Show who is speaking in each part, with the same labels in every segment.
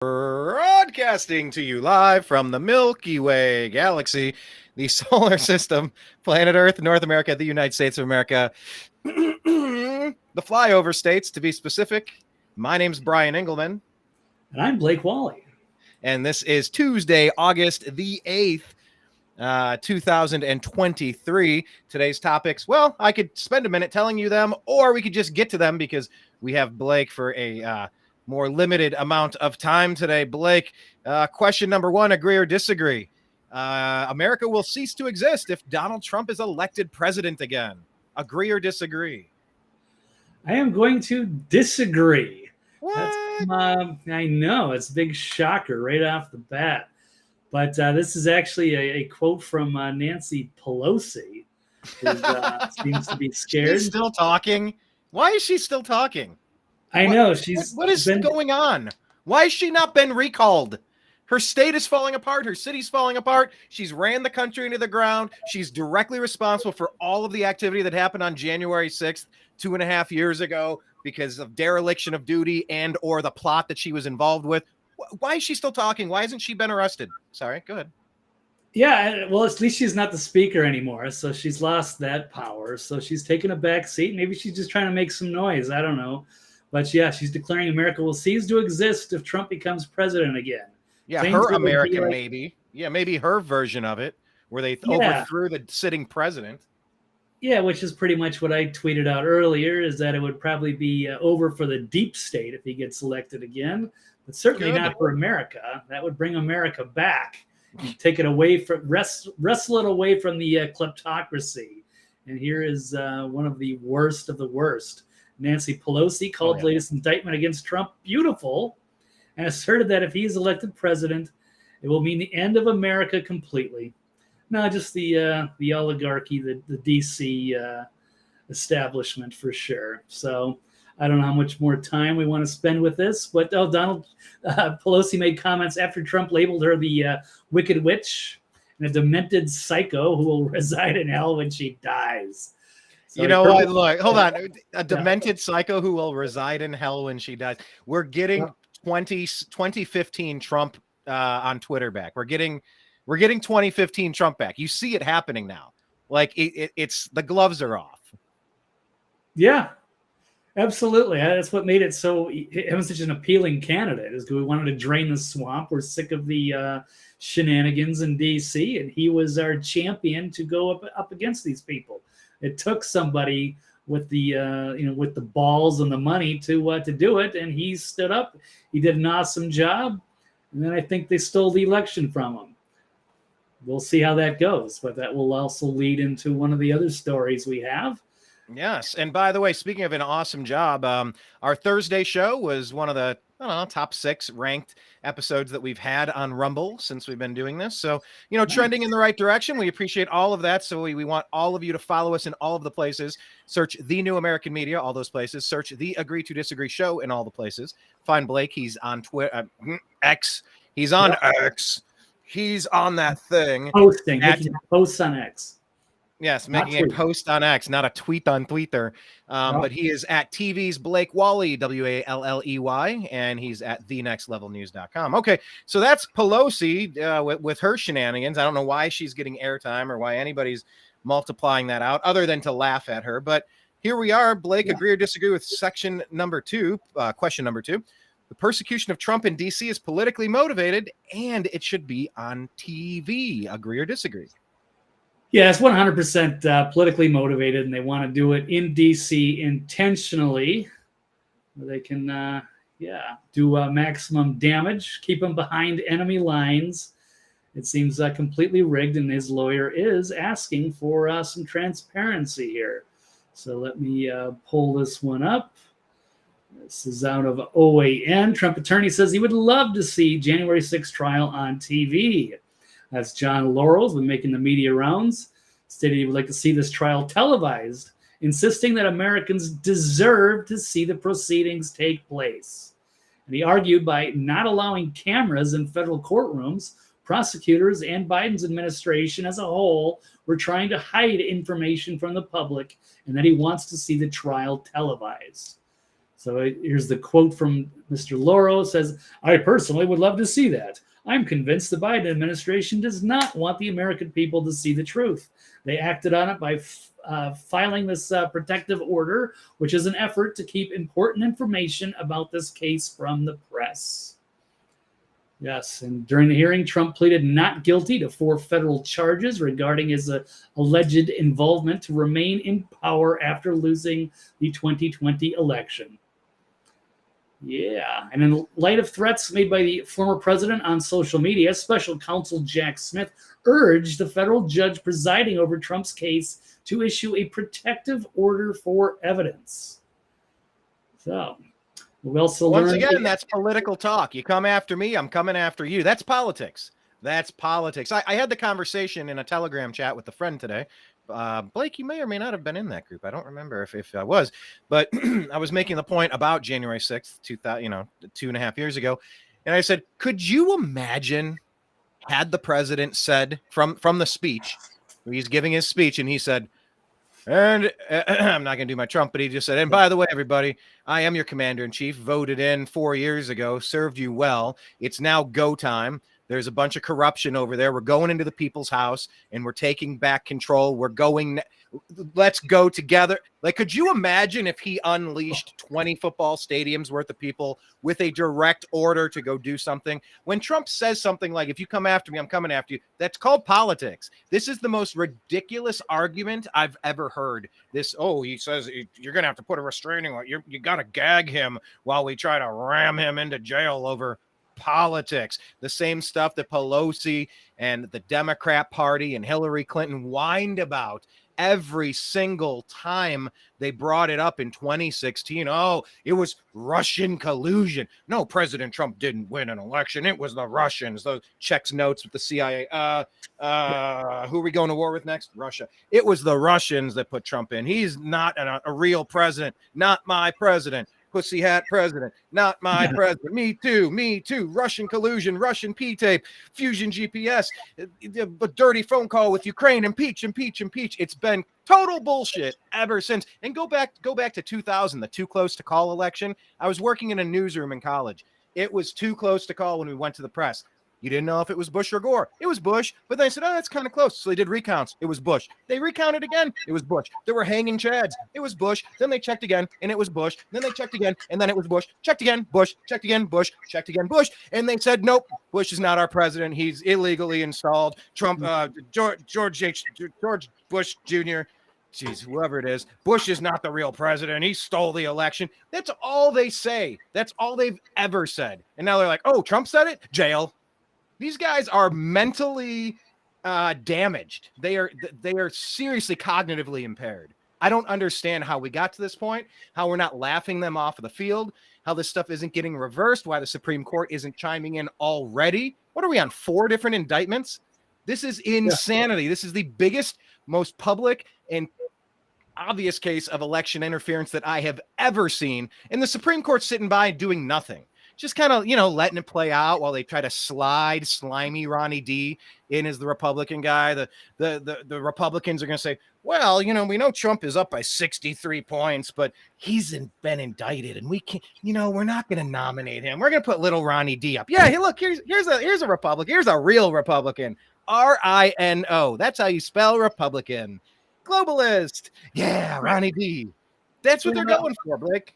Speaker 1: Broadcasting to you live from the Milky Way galaxy, the solar system, planet Earth, North America, the United States of America, the flyover states to be specific. My name's Brian Engelman.
Speaker 2: And I'm Blake Walley.
Speaker 1: And this is Tuesday, August the 8th, 2023. Today's topics, well, I could spend a minute telling you them, or we could just get to them because we have Blake for a more limited amount of time today. Blake, question number one, agree or disagree? America will cease to exist if Donald Trump is elected president again. Agree or disagree?
Speaker 2: I am going to disagree.
Speaker 1: What?
Speaker 2: I know, it's a big shocker right off the bat. But this is actually a quote from Nancy Pelosi, who seems to be scared.
Speaker 1: She's still talking? Why is she still talking?
Speaker 2: I know.
Speaker 1: What is going on? Why has she not been recalled? Her state is falling apart. Her city's falling apart. She's ran the country into the ground. She's directly responsible for all of the activity that happened on January 6th, 2.5 years ago, because of dereliction of duty and or the plot that she was involved with. Why is she still talking? Why hasn't she been arrested? Sorry, go ahead.
Speaker 2: Yeah, well, at least she's not the speaker anymore, so she's lost that power. So she's taken a back seat. Maybe she's just trying to make some noise. I don't know. But yeah, she's declaring America will cease to exist if Trump becomes president again.
Speaker 1: Yeah, her American maybe. Yeah, maybe her version of it, where they overthrew the sitting president.
Speaker 2: Yeah, which is pretty much what I tweeted out earlier, is that it would probably be over for the deep state if he gets elected again, but certainly not for America. That would bring America back. Take it away from, wrestle it away from the kleptocracy. And here is one of the worst of the worst. Nancy Pelosi called the latest indictment against Trump beautiful and asserted that if he is elected president, it will mean the end of America completely. Not just the oligarchy, the DC establishment for sure. So I don't know how much more time we want to spend with this, but Donald Pelosi made comments after Trump labeled her the Wicked Witch and a demented psycho who will reside in hell when she dies.
Speaker 1: So you know what? Look, hold on. A demented psycho who will reside in hell when she dies. We're getting 2015 Trump on Twitter back. We're getting 2015 Trump back. You see it happening now. Like it's the gloves are off.
Speaker 2: Yeah, absolutely. That's what made it so him such an appealing candidate, is because we wanted to drain the swamp. We're sick of the shenanigans in DC, and he was our champion to go up against these people. It took somebody with the with the balls and the money to do it, and he stood up. He did an awesome job, and then I think they stole the election from him. We'll see how that goes, but that will also lead into one of the other stories we have.
Speaker 1: Yes, and by the way, speaking of an awesome job, our Thursday show was one of the top 6 ranked episodes that we've had on Rumble since we've been doing this. So, trending in the right direction. We appreciate all of that. So we want all of you to follow us in all of the places. Search The New American Media, all those places. Search The Agree to Disagree Show in all the places. Find Blake. He's on Twitter, X. He's on X. He's on that thing.
Speaker 2: Making posts on X.
Speaker 1: Yes, making a post on X, not a tweet on Twitter. But he is at TV's Blake Walley, Walley, and he's at thenextlevelnews.com. Okay, so that's Pelosi with her shenanigans. I don't know why she's getting airtime or why anybody's multiplying that out other than to laugh at her. But here we are. Blake, agree or disagree with question number 2. The persecution of Trump in D.C. is politically motivated, and it should be on TV. Agree or disagree?
Speaker 2: Yeah, it's 100% politically motivated, and they want to do it in D.C. intentionally. They can, do maximum damage, keep them behind enemy lines. It seems completely rigged, and his lawyer is asking for some transparency here. So let me pull this one up. This is out of OAN. Trump attorney says he would love to see January 6th trial on TV. That's John Laurel's been making the media rounds, stated he would like to see this trial televised, insisting that Americans deserve to see the proceedings take place. And he argued by not allowing cameras in federal courtrooms, prosecutors and Biden's administration as a whole were trying to hide information from the public, and that he wants to see the trial televised. So here's the quote from Mr. Lauro. It says, "I personally would love to see that. I'm convinced the Biden administration does not want the American people to see the truth. They acted on it by filing this protective order, which is an effort to keep important information about this case from the press." Yes, and during the hearing, Trump pleaded not guilty to 4 federal charges regarding his alleged involvement to remain in power after losing the 2020 election. Yeah, and in light of threats made by the former president on social media, special counsel Jack Smith urged the federal judge presiding over Trump's case to issue a protective order for evidence. So, we also
Speaker 1: Once
Speaker 2: learned
Speaker 1: again, that's political talk. You come after me, I'm coming after you. That's politics. That's politics. I had the conversation in a Telegram chat with a friend today. Blake, you may or may not have been in that group. I don't remember if I was, but I was making the point about January 6th, 2000, 2.5 years ago. And I said, could you imagine had the president said from the speech, he's giving his speech, and he said, and I'm not going to do my Trump, but he just said, and by the way, everybody, I am your commander in chief, voted in 4 years ago, served you well. It's now go time. There's a bunch of corruption over there. We're going into the people's house and we're taking back control. We're going, let's go together. Like, could you imagine if he unleashed 20 football stadiums worth of people with a direct order to go do something? When Trump says something like, if you come after me, I'm coming after you, that's called politics. This is the most ridiculous argument I've ever heard. This, oh, he says you're going to have to put a restraining order. You got to gag him while we try to ram him into jail over politics. The same stuff that Pelosi and the Democrat Party and Hillary Clinton whined about every single time they brought it up in 2016. Oh, it was Russian collusion. No, President Trump didn't win an election. It was the Russians. Those checks notes with the CIA. Who are we going to war with next? Russia. It was the Russians that put Trump in. He's not a real president. Not my president. Pussy hat president, not my president. Me too. Russian collusion, Russian P-tape, fusion GPS, a dirty phone call with Ukraine, impeach. It's been total bullshit ever since. And go back to 2000, the too close to call election. I was working in a newsroom in college. It was too close to call when we went to the press. You didn't know if it was Bush or Gore. It was Bush, but they said, oh, that's kind of close. So they did recounts. It was Bush. They recounted again. It was Bush. There were hanging chads. It was Bush. Then they checked again, and it was Bush. Then they checked again, and then it was Bush. Checked again, Bush. Checked again, Bush. Checked again, Bush. And they said, nope, Bush is not our president. He's illegally installed. Trump, George Bush Jr., geez, whoever it is, Bush is not the real president. He stole the election. That's all they say. That's all they've ever said. And now they're like, oh, Trump said it? Jail. These guys are mentally damaged. They are seriously cognitively impaired. I don't understand how we got to this point, how we're not laughing them off of the field, how this stuff isn't getting reversed, why the Supreme Court isn't chiming in already. What are we on, 4 different indictments? This is insanity. Yeah. This is the biggest, most public and obvious case of election interference that I have ever seen. And the Supreme Court sitting by doing nothing. Just kind of, letting it play out while they try to slide slimy Ronnie D in as the Republican guy. The Republicans are going to say, well, we know Trump is up by 63 points, but he's been indicted and we can't, we're not going to nominate him. We're going to put little Ronnie D up. Yeah, hey, look, here's a Republican. Here's a real Republican. RINO. That's how you spell Republican. Globalist. Yeah, Ronnie D. That's what they're going for, Blake.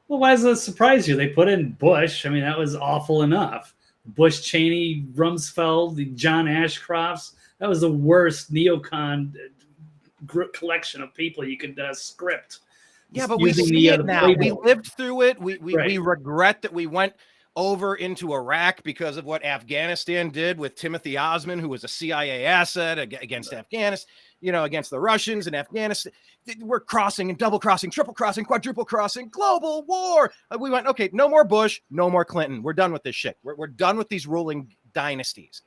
Speaker 2: Well, why does it surprise you? They put in Bush. I mean, that was awful enough. Bush, Cheney, Rumsfeld, the John Ashcrofts. That was the worst neocon collection of people you could script.
Speaker 1: Yeah, but we see it now. We lived through it. We regret that we went over into Iraq because of what Afghanistan did with Timothy Osman, who was a CIA asset against Afghanistan, against the Russians and Afghanistan. We're crossing and double crossing, triple crossing, quadruple crossing, global war. We went, okay, no more Bush, no more Clinton. We're done with this shit. We're done with these ruling dynasties.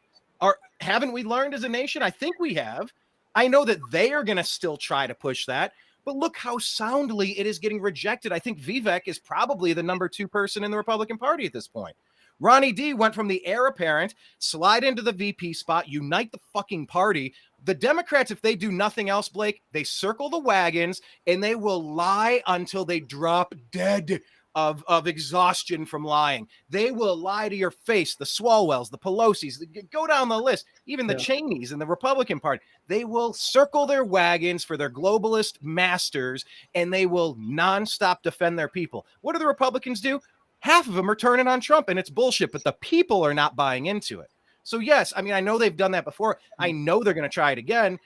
Speaker 1: Haven't we learned as a nation? I think we have. I know that they are going to still try to push that. But look how soundly it is getting rejected. I think Vivek is probably the number 2 person in the Republican Party at this point. Ronnie D went from the heir apparent, slide into the VP spot, unite the fucking party. The Democrats, if they do nothing else, Blake, they circle the wagons and they will lie until they drop dead. of exhaustion from lying. They will lie to your face. The Swalwells, the Pelosi's, go down the list, even the Cheneys and the Republican Party. They will circle their wagons for their globalist masters, and they will nonstop defend their people. What do the Republicans do? Half of them are turning on Trump, and it's bullshit, but the people are not buying into it. So yes, I mean, I know they've done that before. I know they're going to try it again,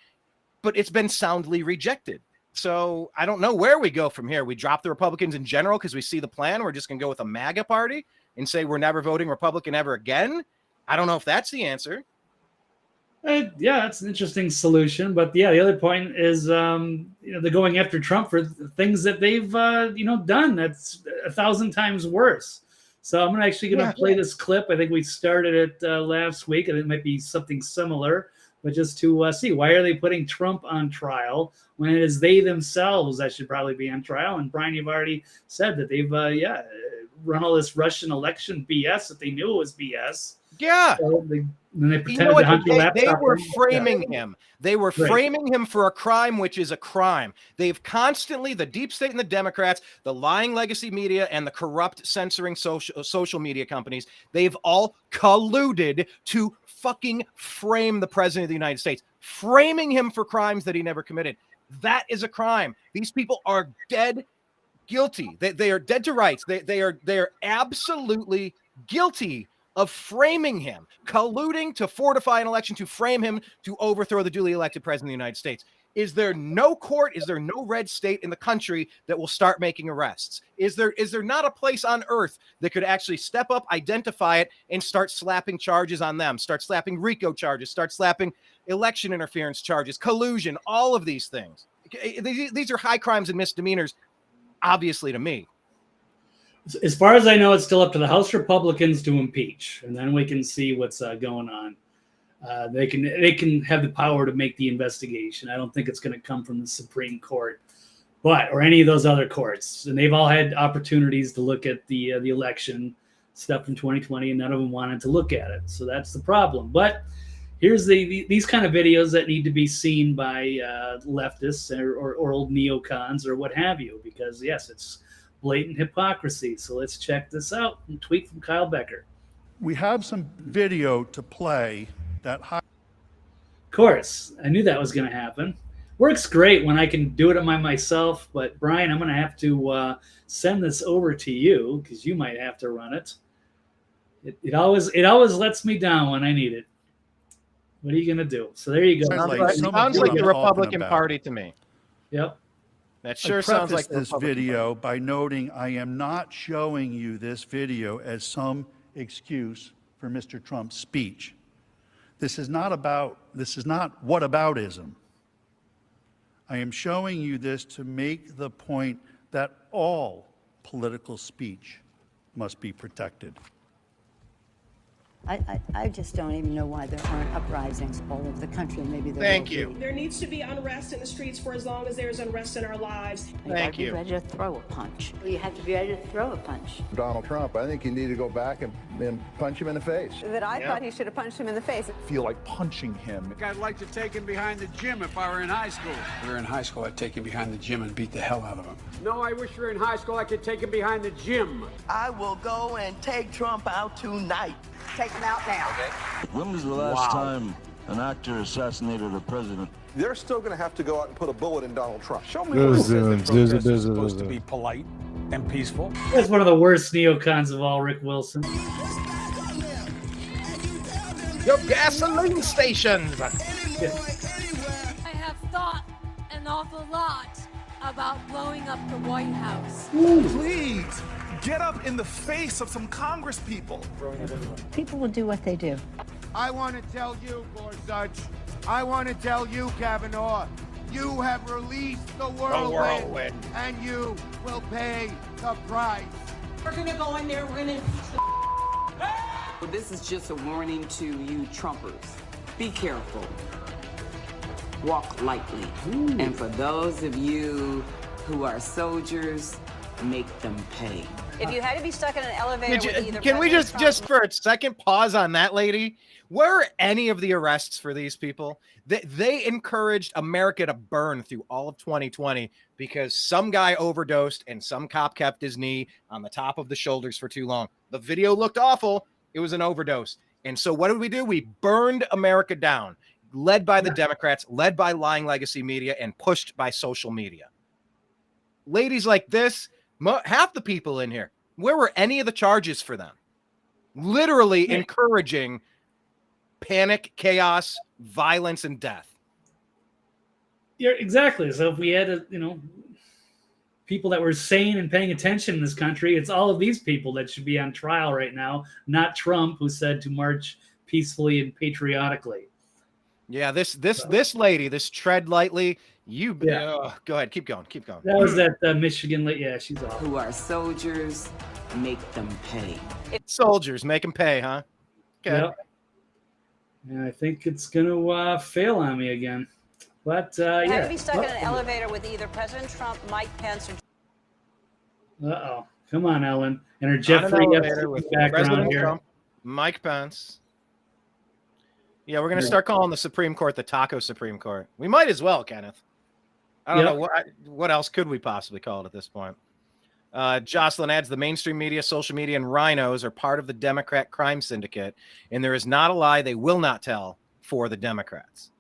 Speaker 1: but it's been soundly rejected. So I don't know where we go from here. We drop the Republicans in general because we see the plan. We're just going to go with a MAGA party and say we're never voting Republican ever again. I don't know if that's the answer.
Speaker 2: Yeah, that's an interesting solution. But yeah, the other point is, they're going after Trump for things that they've, done. That's 1,000 times worse. So I'm actually going to play this clip. I think we started it last week, and it might be something similar. But just to see, why are they putting Trump on trial when it is they themselves that should probably be on trial? And Brian, you've already said that they've, run all this Russian election BS that they knew it was BS.
Speaker 1: Yeah.
Speaker 2: So they pretended to hunt the laptop.
Speaker 1: They were framing him. They were framing him for a crime, which is a crime. They've constantly, the deep state and the Democrats, the lying legacy media, and the corrupt censoring social media companies, they've all colluded to fucking frame the president of the United States, framing him for crimes that he never committed. That is a crime. These people are dead guilty. They are dead to rights. They are absolutely guilty of framing him, colluding to fortify an election, to frame him, to overthrow the duly elected president of the United States. Is there no court? Is there no red state in the country that will start making arrests? Is there not a place on earth that could actually step up, identify it, and start slapping charges on them, start slapping RICO charges, start slapping election interference charges, collusion, all of these things? These are high crimes and misdemeanors, obviously, to me.
Speaker 2: As far as I know, it's still up to the House Republicans to impeach, and then we can see what's going on. They can have the power to make the investigation. I don't think it's going to come from the Supreme Court, or any of those other courts. And they've all had opportunities to look at the election stuff from 2020, and none of them wanted to look at it. So that's the problem. But here's these kind of videos that need to be seen by leftists or old neocons or what have you, because yes, it's blatant hypocrisy. So let's check this out. A tweet from Kyle Becker.
Speaker 3: We have some video to play that. Of
Speaker 2: course, I knew that was going to happen. Works great when I can do it myself. But Brian, I'm going to have to send this over to you because you might have to run it. It always lets me down when I need it. What are you going to do? So there you go.
Speaker 1: Sounds like the Republican Party to me.
Speaker 2: Yep.
Speaker 1: That sure sounds like
Speaker 3: this video by noting I am not showing you this video as some excuse for Mr. Trump's speech. This is not whataboutism. I am showing you this to make the point that all political speech must be protected.
Speaker 4: I just don't even know why there aren't uprisings all over the country. Maybe there
Speaker 1: Thank you.
Speaker 5: There needs to be unrest in the streets for as long as there's unrest in our lives.
Speaker 4: Thank you. You have to be ready to throw a punch. You have to be ready to throw a punch.
Speaker 6: Donald Trump, I think you need to go back and punch him in the face.
Speaker 7: That I thought he should have punched him in the face.
Speaker 8: I feel like punching him.
Speaker 9: I'd like to take him behind the gym if I were in high school. If we were in high school, I'd take him behind the gym and beat the hell out of him. No, I wish we were in high school. I could take him behind the gym.
Speaker 10: I will go and take Trump out tonight.
Speaker 7: Take him out now.
Speaker 11: Okay. When was the last time an actor assassinated a president?
Speaker 6: They're still going to have to go out and put a bullet in Donald Trump.
Speaker 9: Show me where it says that protesters are supposed to be polite and peaceful.
Speaker 2: That's one of the worst neocons of all, Rick Wilson.
Speaker 1: Your gasoline stations.
Speaker 12: I have thought an awful lot about blowing up the White House.
Speaker 8: Please. Get up in the face of some Congress people.
Speaker 4: People will do what they do.
Speaker 13: I want to tell you, Gorsuch. I want to tell you, Kavanaugh. You have released the whirlwind, and you will pay the price.
Speaker 5: We're going to go in there. We're going to
Speaker 14: Well, this is just a warning to you Trumpers. Be careful. Walk lightly. And for those of you who are soldiers, make them pay.
Speaker 7: If you had to be stuck in an elevator with either
Speaker 1: Can we
Speaker 7: President
Speaker 1: just
Speaker 7: Trump-
Speaker 1: for a second pause on that lady? Where are any of the arrests for these people? They encouraged America to burn through all of 2020 because some guy overdosed and some cop kept his knee on the top of the shoulders for too long. The video looked awful. It was an overdose. And so what did we do? We burned America down, led by the Democrats, led by lying legacy media, and pushed by social media. Ladies like this, half the people in here, where were any of the charges for them? Literally encouraging panic, chaos, violence, and death.
Speaker 2: Yeah, exactly. So if we had, people that were sane and paying attention in this country, it's all of these people that should be on trial right now, not Trump, who said to march peacefully and patriotically.
Speaker 1: Yeah, this lady, this tread lightly. Go ahead, keep going.
Speaker 2: That was that Michigan lady. Yeah, she's off.
Speaker 14: Who are soldiers, make them pay.
Speaker 1: Soldiers, make them pay, huh? Okay.
Speaker 2: Yep. And I think it's going to fail on me again. But,
Speaker 7: Had to be stuck in an elevator with either President Trump, Mike Pence, or...
Speaker 2: Uh-oh. Come on, Ellen. And her Jeffrey
Speaker 1: with
Speaker 2: background
Speaker 1: President
Speaker 2: here.
Speaker 1: Trump, Mike Pence. Yeah, we're going to start calling the Supreme Court the Taco Supreme Court. We might as well, Kenneth. I don't know. What else could we possibly call it at this point? Jocelyn adds, the mainstream media, social media, and rhinos are part of the Democrat crime syndicate, and there is not a lie they will not tell for the Democrats.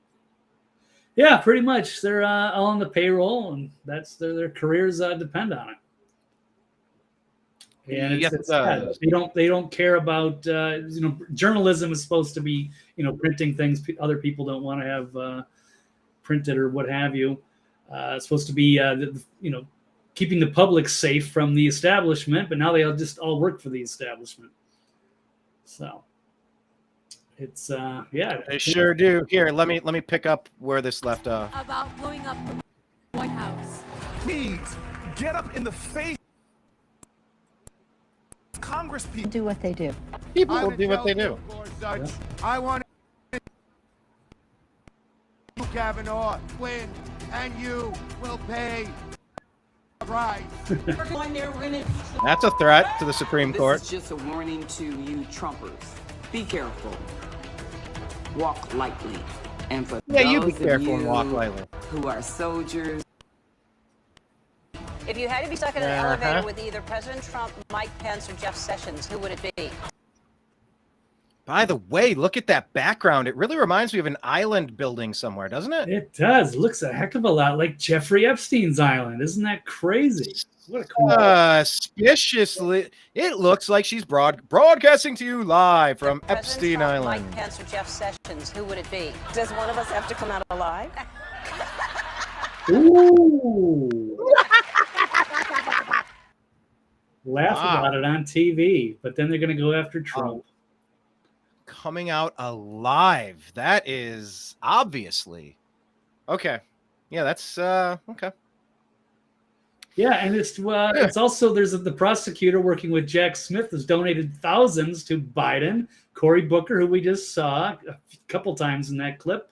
Speaker 2: Yeah, pretty much. They're all on the payroll, and that's their careers depend on it. And it's sad. They don't care about journalism is supposed to be printing things other people don't want to have printed or what have you. It's supposed to be keeping the public safe from the establishment, but now they just all work for the establishment. So it's
Speaker 1: they sure do. Here, let me pick up where this left off.
Speaker 12: About blowing up the White House.
Speaker 8: Please get up in the face. Congress people
Speaker 4: do what they do.
Speaker 1: People will do what they do.
Speaker 13: I want you, Kavanaugh, win, and you will pay the price.
Speaker 1: That's a threat to the Supreme Court.
Speaker 14: This is just a warning to you Trumpers. Be careful. Walk lightly. And for
Speaker 1: you be
Speaker 14: those
Speaker 1: careful
Speaker 14: of
Speaker 1: and walk lightly.
Speaker 14: Who are soldiers.
Speaker 7: If you had to be stuck in an elevator with either President Trump, Mike Pence, or Jeff Sessions, who would it be?
Speaker 1: By the way, look at that background. It really reminds me of an island building somewhere, doesn't it?
Speaker 2: It does. It looks a heck of a lot like Jeffrey Epstein's island. Isn't that crazy? What a cool.
Speaker 1: Suspiciously, it looks like she's broadcasting to you live from Epstein
Speaker 7: Trump,
Speaker 1: Island.
Speaker 7: Mike Pence, or Jeff Sessions, who would it be?
Speaker 15: Does one of us have to come out alive?
Speaker 2: Ooh. Laugh about it on TV, but then they're going to go after Trump.
Speaker 1: Coming out alive. That is obviously okay. Yeah, that's okay.
Speaker 2: Yeah, and it's also there's the prosecutor working with Jack Smith has donated thousands to Biden, Cory Booker, who we just saw a couple times in that clip,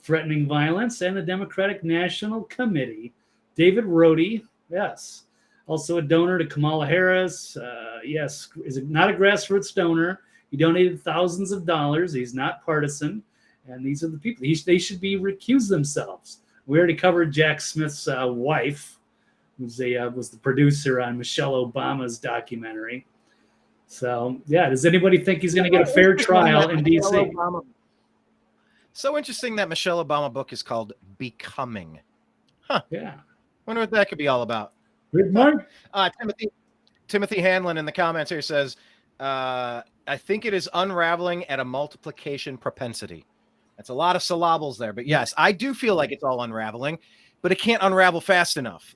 Speaker 2: threatening violence, and the Democratic National Committee, David Rhodey, yes, also a donor to Kamala Harris. Yes, is not a grassroots donor. He donated thousands of dollars. He's not partisan, and these are the people. They should be recused themselves. We already covered Jack Smith's wife, who was the producer on Michelle Obama's documentary. So, yeah, does anybody think he's going to get a fair trial in D.C.?
Speaker 1: So interesting that Michelle Obama book is called Becoming. Huh.
Speaker 2: Yeah.
Speaker 1: Wonder what that could be all about.
Speaker 2: Good morning.
Speaker 1: Timothy Hanlon in the comments here says, I think it is unraveling at a multiplication propensity. That's a lot of syllables there, but yes, I do feel like it's all unraveling, but it can't unravel fast enough.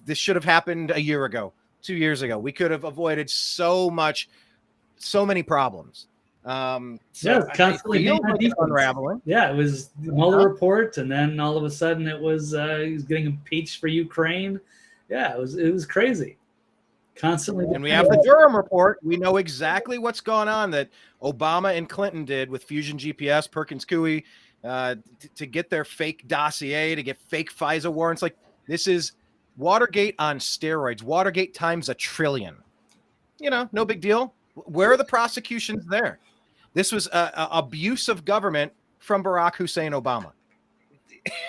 Speaker 1: This should have happened a year ago, 2 years ago. We could have avoided so many problems.
Speaker 2: Constantly
Speaker 1: unraveling.
Speaker 2: Yeah, it was the Mueller report, and then all of a sudden it was he was getting impeached for Ukraine. Yeah, it was crazy. Constantly.
Speaker 1: And we have the Durham report. We know exactly what's going on that Obama and Clinton did with Fusion GPS, Perkins Coie, to get their fake dossier, to get fake FISA warrants. Like, this is Watergate on steroids. Watergate times 1 trillion. You know, no big deal. Where are the prosecutions there? This was abuse of government from Barack Hussein Obama.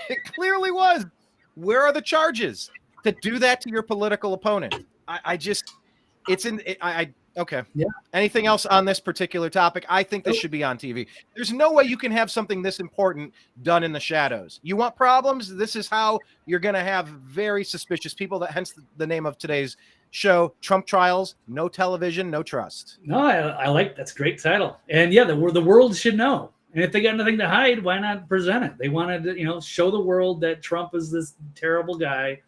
Speaker 1: It clearly was. Where are the charges to do that to your political opponent? Okay.
Speaker 2: Yeah.
Speaker 1: Anything else on this particular topic? I think this should be on TV. There's no way you can have something this important done in the shadows. You want problems? This is how you're going to have very suspicious people. That hence the name of today's show, Trump Trials, no television, no trust.
Speaker 2: No, I like that's a great title. And yeah, the world should know. And if they got nothing to hide, why not present it? They wanted to, show the world that Trump is this terrible guy.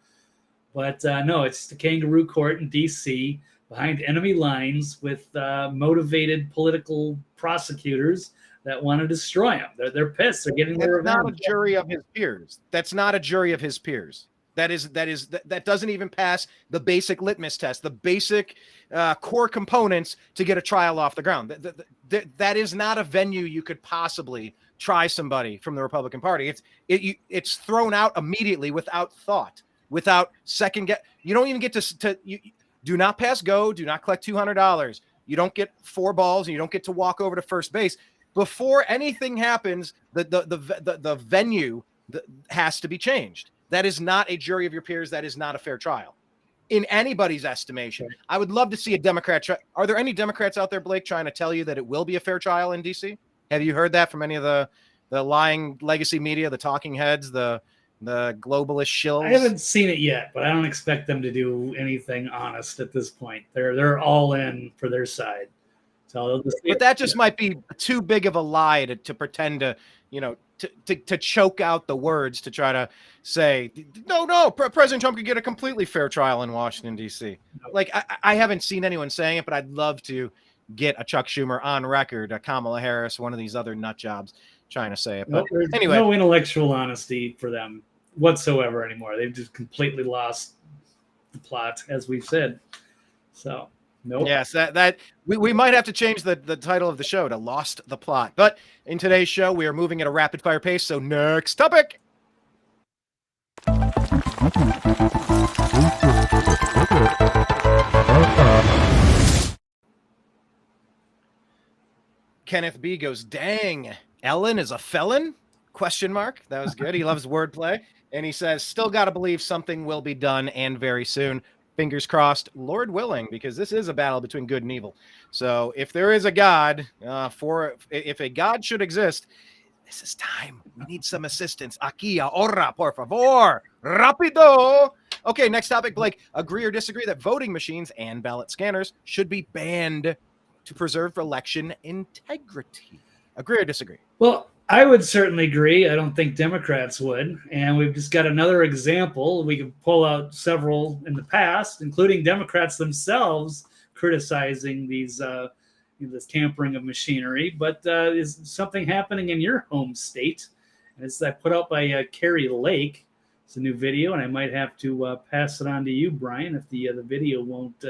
Speaker 2: But no, it's the kangaroo court in D.C. behind enemy lines with motivated political prosecutors that want to destroy him. They're pissed. They're getting their revenge.
Speaker 1: That's not a jury of his peers. That's not a jury of his peers. That doesn't even pass the basic litmus test, the basic core components to get a trial off the ground. That is not a venue you could possibly try somebody from the Republican Party. It's thrown out immediately without thought, without second guess. You don't even get to do not pass go, do not collect $200. You don't get 4 balls, and you don't get to walk over to first base before anything happens. The venue has to be changed. That is not a jury of your peers. That is not a fair trial in anybody's estimation. I would love to see a Democrat. Are there any Democrats out there, Blake, trying to tell you that it will be a fair trial in D.C.? Have you heard that from any of the lying legacy media, the talking heads, the globalist shills?
Speaker 2: I haven't seen it yet, but I don't expect them to do anything honest at this point. They're all in for their side. So
Speaker 1: but that just might be too big of a lie to pretend to, to choke out the words to try to say, no, President Trump could get a completely fair trial in Washington, D.C. Like, I haven't seen anyone saying it, but I'd love to get a Chuck Schumer on record, a Kamala Harris, one of these other nut jobs trying to say it. But anyway,
Speaker 2: no intellectual honesty for them whatsoever anymore. They've just completely lost the plot, as we've said. So, nope.
Speaker 1: Yes, that we might have to change the title of the show to Lost the Plot. But in today's show, we are moving at a rapid fire pace. So next topic. Kenneth B goes, dang, Ellen is a felon? ? That was good. He loves wordplay. And he says, still got to believe something will be done, and very soon. Fingers crossed, Lord willing, because this is a battle between good and evil. So if there is a God, if a God should exist, this is time. We need some assistance. Aquí, ahora, por favor. Rapido. Okay, next topic, Blake. Agree or disagree that voting machines and ballot scanners should be banned to preserve election integrity? Agree or disagree?
Speaker 2: Well, I would certainly agree. I don't think Democrats would. And we've just got another example. We can pull out several in the past, including Democrats themselves criticizing these this tampering of machinery. But is something happening in your home state? And it's that put out by Carrie Lake. It's a new video, and I might have to pass it on to you, Brian, if the video won't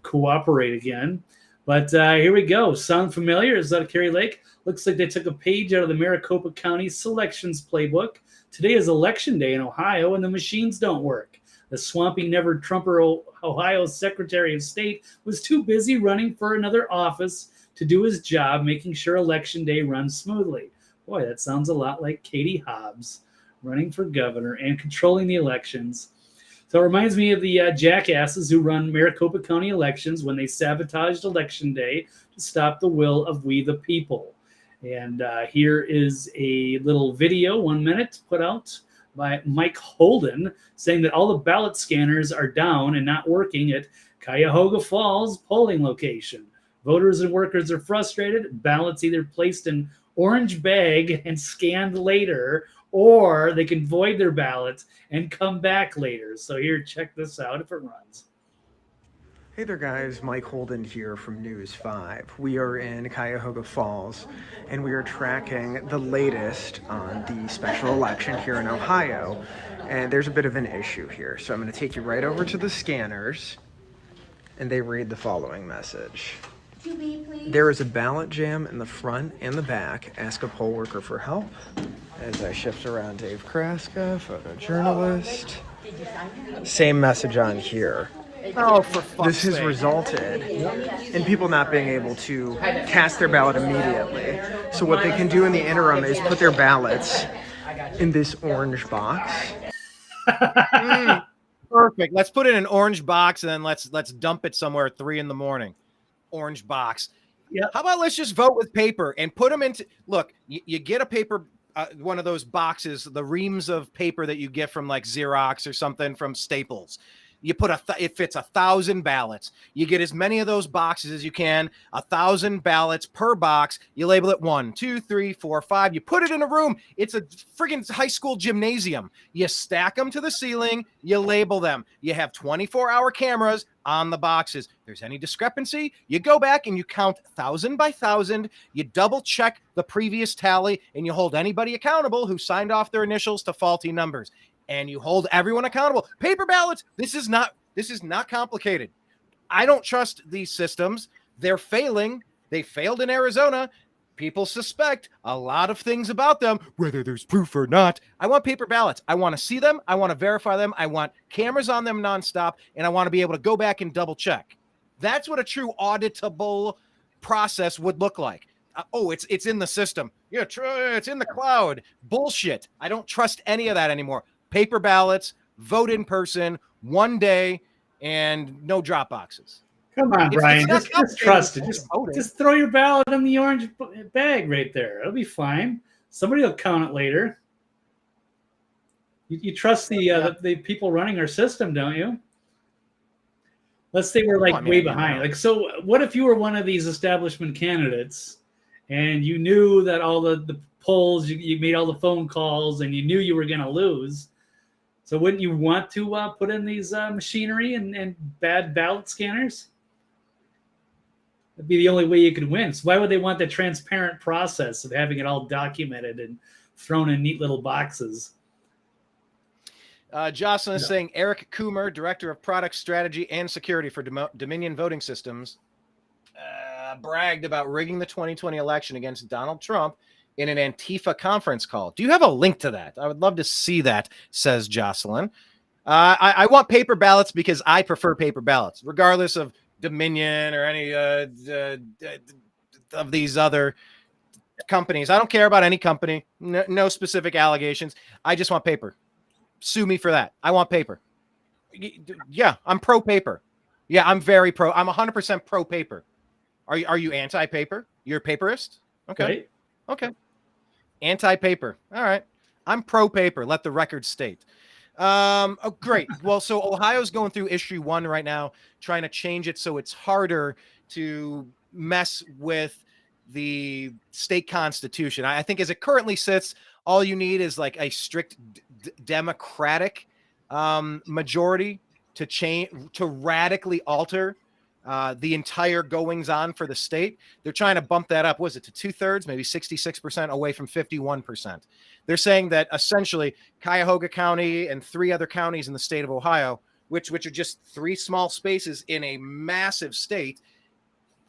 Speaker 2: cooperate again. But here we go. Sound familiar? Is that Carrie Lake? Looks like they took a page out of the Maricopa County selections playbook. Today is election day in Ohio, and the machines don't work. The swampy never-Trumper Ohio Secretary of State was too busy running for another office to do his job, making sure election day runs smoothly. Boy, that sounds a lot like Katie Hobbs running for governor and controlling the elections. So it reminds me of the jackasses who run Maricopa County elections when they sabotaged election day to stop the will of we the people. And here is a little video, 1 minute, put out by Mike Holden, saying that all the ballot scanners are down and not working at Cuyahoga Falls polling location. Voters and workers are frustrated. Ballots either placed in orange bag and scanned later, or they can void their ballots and come back later. So here, check this out if it runs.
Speaker 16: Hey there guys, Mike Holden here from News 5. We are in Cuyahoga Falls and we are tracking the latest on the special election here in Ohio. And there's a bit of an issue here. So I'm going to take you right over to the scanners and they read the following message. There is a ballot jam in the front and the back. Ask a poll worker for help. As I shift around, Dave Kraska, photojournalist. Same message on here.
Speaker 1: Oh, for fuck's
Speaker 16: This has
Speaker 1: sake.
Speaker 16: resulted in people not being able to cast their ballot immediately. So what they can do in the interim is put their ballots in this orange box.
Speaker 1: Perfect. Let's put it in an orange box and then let's dump it somewhere at 3 a.m. Orange box.
Speaker 2: Yeah.
Speaker 1: How about let's just vote with paper and put them into, look, you get a paper, one of those boxes, the reams of paper that you get from like Xerox or something from Staples. You put it fits 1,000 ballots. You get as many of those boxes as you can, 1,000 ballots per box. You label it 1, 2, 3, 4, 5. You put it in a room. It's a friggin' high school gymnasium. You stack them to the ceiling. You label them. You have 24-hour cameras on the boxes. If there's any discrepancy, you go back and you count 1,000 by 1,000. You double check the previous tally and you hold anybody accountable who signed off their initials to faulty numbers. And you hold everyone accountable. Paper ballots. This is not complicated. I don't trust these systems. They're failing. They failed in Arizona. People suspect a lot of things about them, whether there's proof or not. I want paper ballots. I want to see them. I want to verify them. I want cameras on them nonstop. And I want to be able to go back and double check. That's what a true auditable process would look like. It's in the system. Yeah, it's in the cloud. Bullshit. I don't trust any of that anymore. Paper ballots, vote in person, one day, and no drop boxes.
Speaker 2: Come on, Brian. Just trust it. Just throw your ballot in the orange bag right there. It'll be fine. Somebody will count it later. You trust the people running our system, don't you? Let's say we're way behind. Like, so what if you were one of these establishment candidates and you knew that all the polls, you made all the phone calls and you knew you were going to lose? So wouldn't you want to put in these machinery and bad ballot scanners? That'd be the only way you could win. So why would they want the transparent process of having it all documented and thrown in neat little boxes?
Speaker 1: Jocelyn is saying Eric Coomer, Director of Product Strategy and Security for Dominion Voting Systems, bragged about rigging the 2020 election against Donald Trump in an Antifa conference call. Do you have a link to that? I would love to see that, says Jocelyn. I want paper ballots because I prefer paper ballots, regardless of Dominion or any of these other companies. I don't care about any company. No specific allegations. I just want paper. Sue me for that. I want paper. Yeah, I'm pro paper. Yeah, I'm very pro. I'm 100% pro paper. Are you anti-paper? You're a paperist? Okay.
Speaker 2: Right.
Speaker 1: Okay. Anti-paper. All right. I'm pro-paper. Let the record state. Oh, great. Well, so Ohio's going through issue 1 right now, trying to change it so it's harder to mess with the state constitution. I think as it currently sits, all you need is like a strict Democratic majority to change, to radically alter the entire goings on for the state. They're trying to bump that up. Was it to 2/3, maybe 66% away from 51%. They're saying that essentially Cuyahoga County and 3 other counties in the state of Ohio, which are just 3 small spaces in a massive state,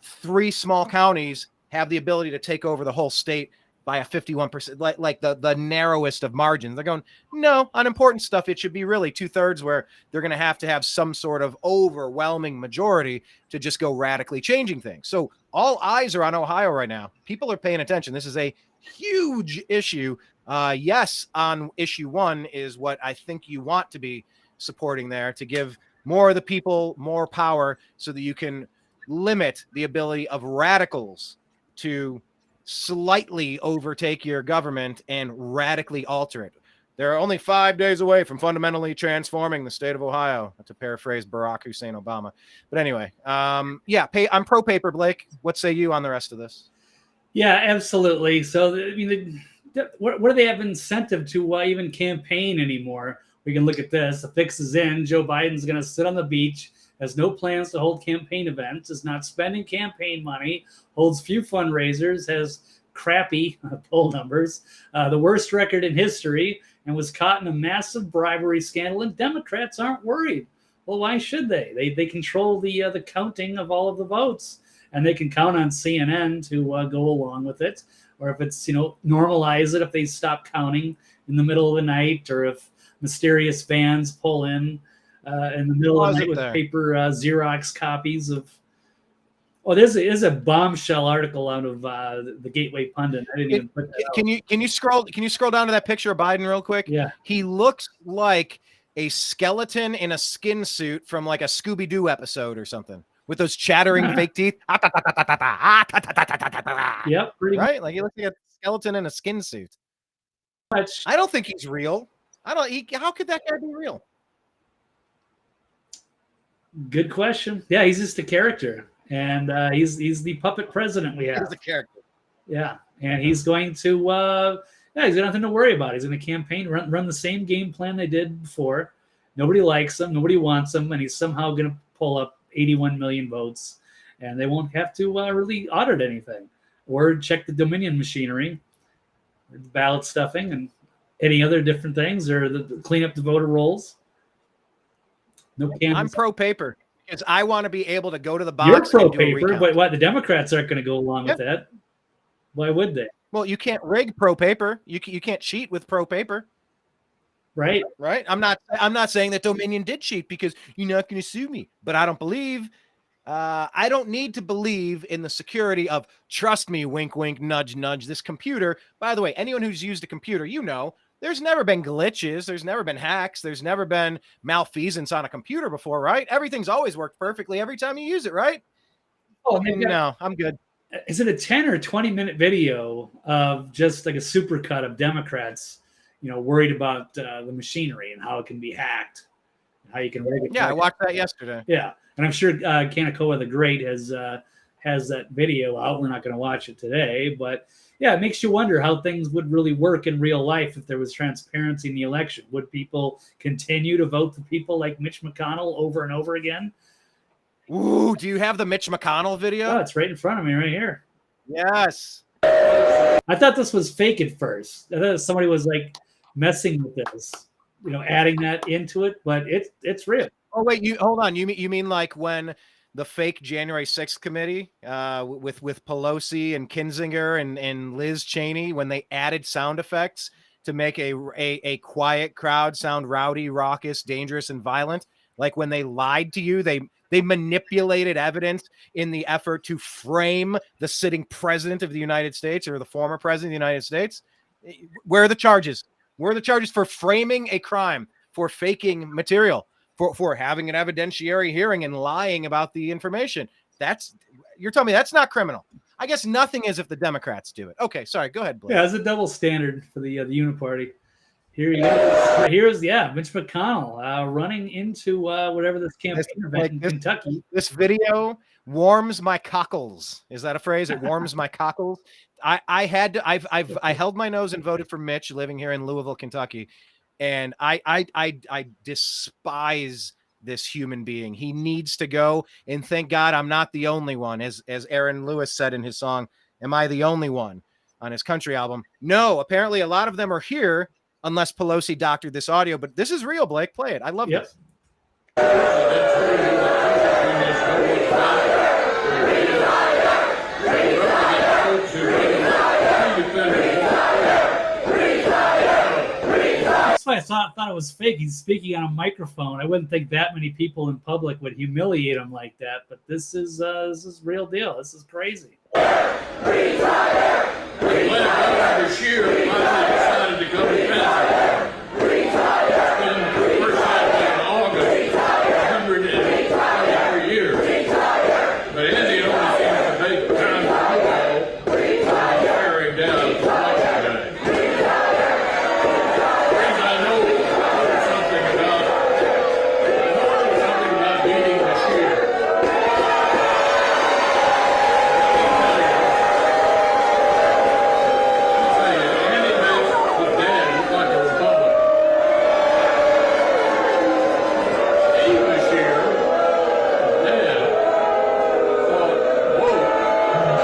Speaker 1: 3 small counties have the ability to take over the whole state by a 51%, like the narrowest of margins. They're going, no, on important stuff, it should be really 2/3 where they're going to have some sort of overwhelming majority to just go radically changing things. So all eyes are on Ohio right now. People are paying attention. This is a huge issue. Yes, on issue 1 is what I think you want to be supporting there, to give more of the people more power so that you can limit the ability of radicals to slightly overtake your government and radically alter it. They're only 5 days away from fundamentally transforming the state of Ohio, to paraphrase Barack Hussein Obama. But anyway, I'm pro paper, Blake. What say you on the rest of this?
Speaker 2: Yeah, absolutely. So, I mean, what do they have incentive to even campaign anymore? We can look at this. The fix is in. Joe Biden's going to sit on the beach, has no plans to hold campaign events, is not spending campaign money, holds few fundraisers, has crappy poll numbers, the worst record in history, and was caught in a massive bribery scandal, and Democrats aren't worried. Well, why should they? They control the counting of all of the votes, and they can count on CNN to go along with it. Or if it's, normalize it, if they stop counting in the middle of the night, or if mysterious vans pull in in the middle of the night with paper Xerox copies of. Oh, there's a bombshell article out of the Gateway Pundit. I didn't even put that out.
Speaker 1: Can you scroll down to that picture of Biden real quick?
Speaker 2: Yeah,
Speaker 1: he looks like a skeleton in a skin suit from like a Scooby-Doo episode or something with those chattering fake teeth.
Speaker 2: Yep,
Speaker 1: right. Like he looks like a skeleton in a skin suit. I don't think he's real. How could that guy be real?
Speaker 2: Good question. Yeah, he's just a character. And he's the puppet president we have.
Speaker 1: He's a character.
Speaker 2: Yeah, and he's going to he's got nothing to worry about. He's going to campaign, run the same game plan they did before. Nobody likes him, nobody wants him, and he's somehow going to pull up 81 million votes, and they won't have to really audit anything or check the Dominion machinery, the ballot stuffing, and any other different things, or clean up the voter rolls. No canvas.
Speaker 1: I'm pro paper. Because I want to be able to go to the box.
Speaker 2: You're pro paper, but what? The Democrats aren't going to go along with that. Why would they?
Speaker 1: Well, you can't rig pro paper. You can't cheat with pro paper.
Speaker 2: Right.
Speaker 1: Right. I'm not saying that Dominion did cheat because you're not going to sue me. But I don't believe. I don't need to believe in the security of trust me. Wink, wink, nudge, nudge. This computer. By the way, anyone who's used a computer, there's never been glitches. There's never been hacks. There's never been malfeasance on a computer before, right? Everything's always worked perfectly every time you use it, right?
Speaker 2: Oh,
Speaker 1: no, I'm good.
Speaker 2: Is it a 10 or 20-minute video of just like a supercut of Democrats, worried about the machinery and how it can be hacked, and how you can rig it?
Speaker 1: Yeah, I watched that yesterday.
Speaker 2: Yeah, and I'm sure Kanakoa the Great has that video out. We're not going to watch it today, but. Yeah, it makes you wonder how things would really work in real life if there was transparency in the election. Would people continue to vote for people like Mitch McConnell over and over again?
Speaker 1: Ooh, do you have the Mitch McConnell video?
Speaker 2: Oh, it's right in front of me right here.
Speaker 1: Yes.
Speaker 2: I thought this was fake at first. I thought somebody was like messing with this, adding that into it, but it's real.
Speaker 1: Oh, wait, hold on. You mean like when the fake January 6th committee with Pelosi and Kinzinger and Liz Cheney, when they added sound effects to make a quiet crowd sound rowdy, raucous, dangerous, and violent. Like when they lied to you, they manipulated evidence in the effort to frame the sitting president of the United States or the former president of the United States. Where are the charges? Where are the charges for framing a crime, for faking material? For having an evidentiary hearing and lying about the information. You're telling me that's not criminal. I guess nothing is if the Democrats do it. Okay, sorry. Go ahead, Blake.
Speaker 2: Yeah, it's a double standard for the Uniparty. Here he is. Here's Mitch McConnell running into whatever this campaign event in Kentucky.
Speaker 1: This video warms my cockles. Is that a phrase? It warms my cockles. I held my nose and voted for Mitch, living here in Louisville, Kentucky. And I despise this human being. He needs to go. And thank God I'm not the only one. As Aaron Lewis said in his song, "Am I the only one?" on his country album. No, apparently a lot of them are here, unless Pelosi doctored this audio. But this is real, Blake. Play it. I love this.
Speaker 2: I thought it was fake. He's speaking on a microphone. I wouldn't think that many people in public would humiliate him like that. But this is real deal. This is crazy.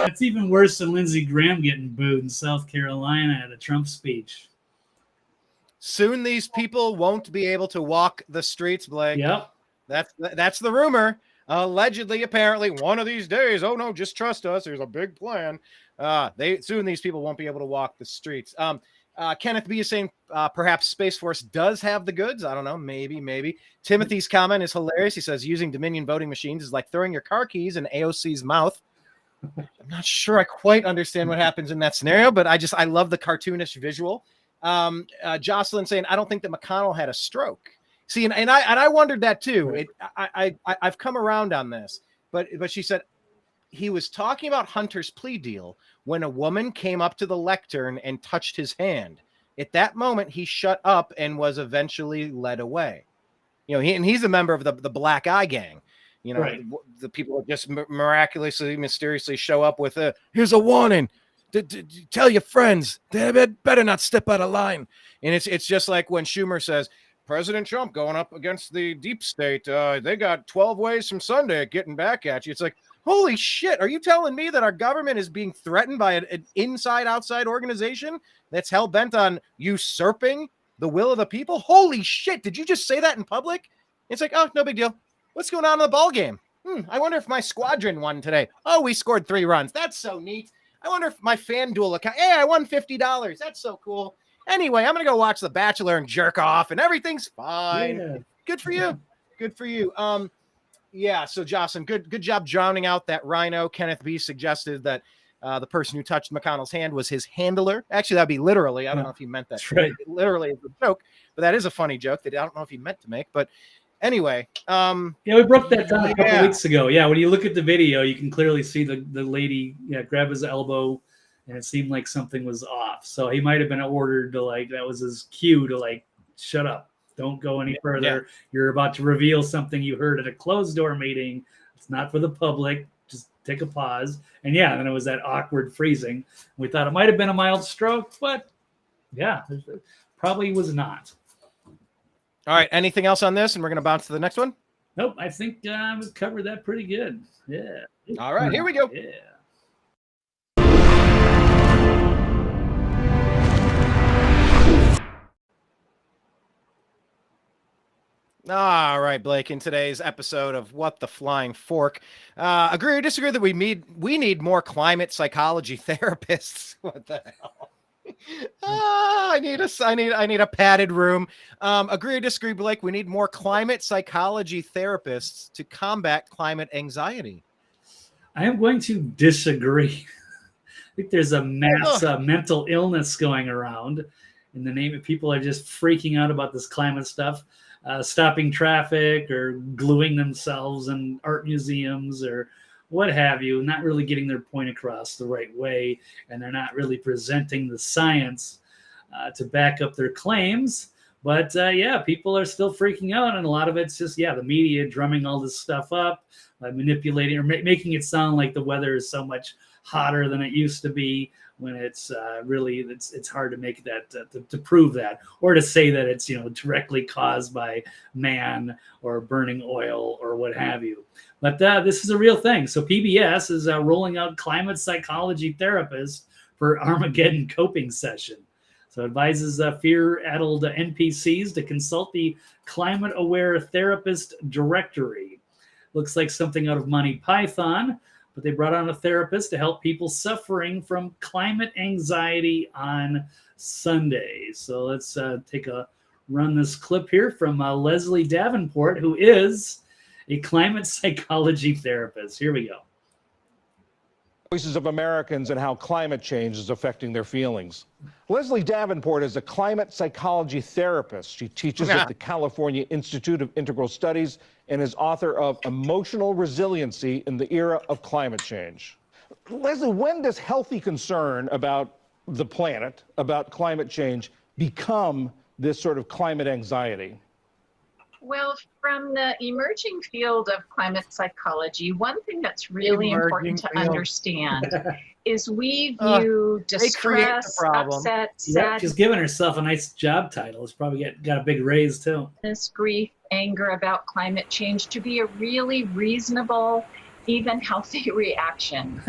Speaker 2: It's even worse than Lindsey Graham getting booed in South Carolina at a Trump speech.
Speaker 1: Soon these people won't be able to walk the streets, Blake.
Speaker 2: Yep.
Speaker 1: That's the rumor. Allegedly, apparently, one of these days. Oh no, just trust us. There's a big plan. Soon these people won't be able to walk the streets. Kenneth B is saying perhaps Space Force does have the goods. I don't know. Maybe. Timothy's comment is hilarious. He says using Dominion voting machines is like throwing your car keys in AOC's mouth. I'm not sure I quite understand what happens in that scenario, but I love the cartoonish visual. Jocelyn saying, I don't think that McConnell had a stroke. See, and I wondered that too. I've come around on this, but she said he was talking about Hunter's plea deal when a woman came up to the lectern and touched his hand. At that moment, he shut up and was eventually led away. You know, he's a member of the Black Eye Gang. You know, right. The people that just miraculously, mysteriously show up with here's a warning. Tell your friends they better not step out of line. And it's just like when Schumer says, President Trump going up against the deep state. They got 12 ways from Sunday at getting back at you. It's like, holy shit. Are you telling me that our government is being threatened by an inside-outside organization that's hell-bent on usurping the will of the people? Holy shit. Did you just say that in public? It's like, oh, no big deal. What's going on in the ball game? I wonder if my squadron won today. Oh, we scored 3 runs. That's so neat. I wonder if my FanDuel account, hey, I won $50. That's so cool. Anyway, I'm going to go watch The Bachelor and jerk off and everything's fine. Yeah. Good for you. Good for you. Yeah. So Jocelyn, good job drowning out that rhino. Kenneth B suggested that the person who touched McConnell's hand was his handler. Actually, that'd be literally. I don't know if he meant that.
Speaker 2: That's right.
Speaker 1: Literally is a joke, but that is a funny joke that I don't know if he meant to make, but anyway.
Speaker 2: Yeah, we broke that down a couple weeks ago. Yeah. When you look at the video, you can clearly see the lady grab his elbow and it seemed like something was off. So he might've been ordered to that was his cue to shut up. Don't go any further. Yeah. You're about to reveal something you heard at a closed door meeting. It's not for the public. Just take a pause. And then it was that awkward freezing. We thought it might have been a mild stroke, but probably was not.
Speaker 1: All right. Anything else on this? And we're going to bounce to the next one.
Speaker 2: Nope. I think we've covered that pretty good. Yeah.
Speaker 1: All right. Here we go.
Speaker 2: Yeah.
Speaker 1: All right, Blake, in today's episode of What the Flying Fork, agree or disagree that we need more climate psychology therapists? What the hell? I need a padded room. Agree or disagree, Blake, we need more climate psychology therapists to combat climate anxiety?
Speaker 2: I am going to disagree. I think there's a mass mental illness going around in the name of people are just freaking out about this climate stuff. Stopping traffic or gluing themselves in art museums or what have you, not really getting their point across the right way, and they're not really presenting the science to back up their claims. But people are still freaking out, and a lot of it's just the media drumming all this stuff up, manipulating or making it sound like the weather is so much hotter than it used to be, when it's really it's hard to make that to prove that, or to say that it's directly caused by man or burning oil or what have you. But this is a real thing. So PBS is rolling out climate psychology therapists for Armageddon coping session. So advises fear-addled NPCs to consult the Climate Aware Therapist Directory. Looks like something out of Monty Python. But they brought on a therapist to help people suffering from climate anxiety on Sunday. So let's run this clip here from Leslie Davenport, who is a climate psychology therapist. Here we go.
Speaker 17: Voices of Americans and how climate change is affecting their feelings. Leslie Davenport is a climate psychology therapist. She teaches at the California Institute of Integral Studies and is author of Emotional Resiliency in the Era of Climate Change. Leslie, when does healthy concern about the planet, about climate change, become this sort of climate anxiety?
Speaker 18: Well, from the emerging field of climate psychology, one thing that's really important to understand is we view distress, upset, sadness.
Speaker 2: She's given herself a nice job title. It's probably got a big raise too.
Speaker 18: Grief, anger about climate change to be a really reasonable, even healthy reaction,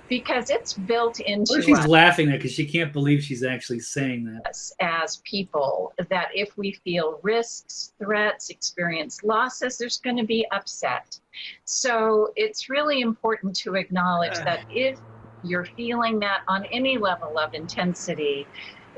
Speaker 18: because it's built into
Speaker 2: she's laughing at because she can't believe she's actually saying that.
Speaker 18: As people, that if we feel risks, threats, experience losses, there's going to be upset. So it's really important to acknowledge that if you're feeling that on any level of intensity,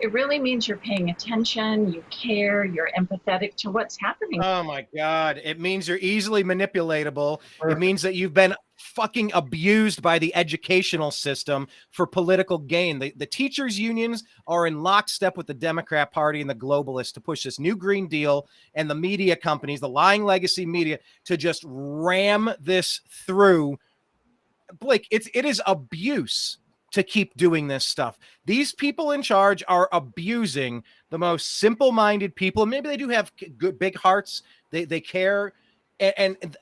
Speaker 18: It really means you're paying attention, you care, you're empathetic to what's happening.
Speaker 1: Oh my God. It means you're easily manipulatable.
Speaker 2: Perfect.
Speaker 1: It means that you've been fucking abused by the educational system for political gain. The teachers' unions are in lockstep with the Democrat Party and the globalists to push this new Green Deal, and the media companies, the lying legacy media, to just ram this through. Blake, it is abuse to keep doing this stuff. These people in charge are abusing the most simple-minded people. Maybe they do have good, big hearts. They care. And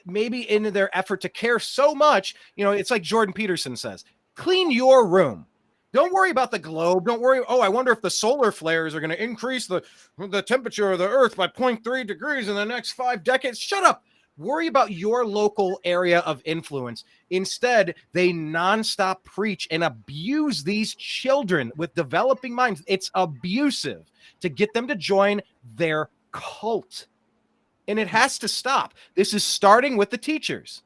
Speaker 1: maybe in their effort to care so much, you know, it's like Jordan Peterson says, clean your room. Don't worry about the globe. Don't worry. Oh, I wonder if the solar flares are going to increase the temperature of the earth by 0.3 degrees in the next 5 decades. Shut up. Worry about your local area of influence. Instead, they nonstop preach and abuse these children with developing minds. It's abusive to get them to join their cult. And it has to stop. This is starting with the teachers.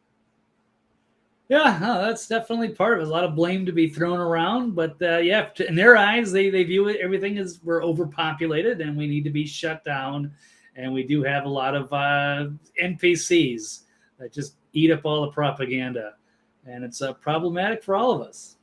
Speaker 2: Yeah, no, that's definitely part of it. A lot of blame to be thrown around, but yeah, in their eyes, they view it, everything as we're overpopulated and we need to be shut down. And we do have a lot of NPCs that just eat up all the propaganda, and it's problematic for all of us.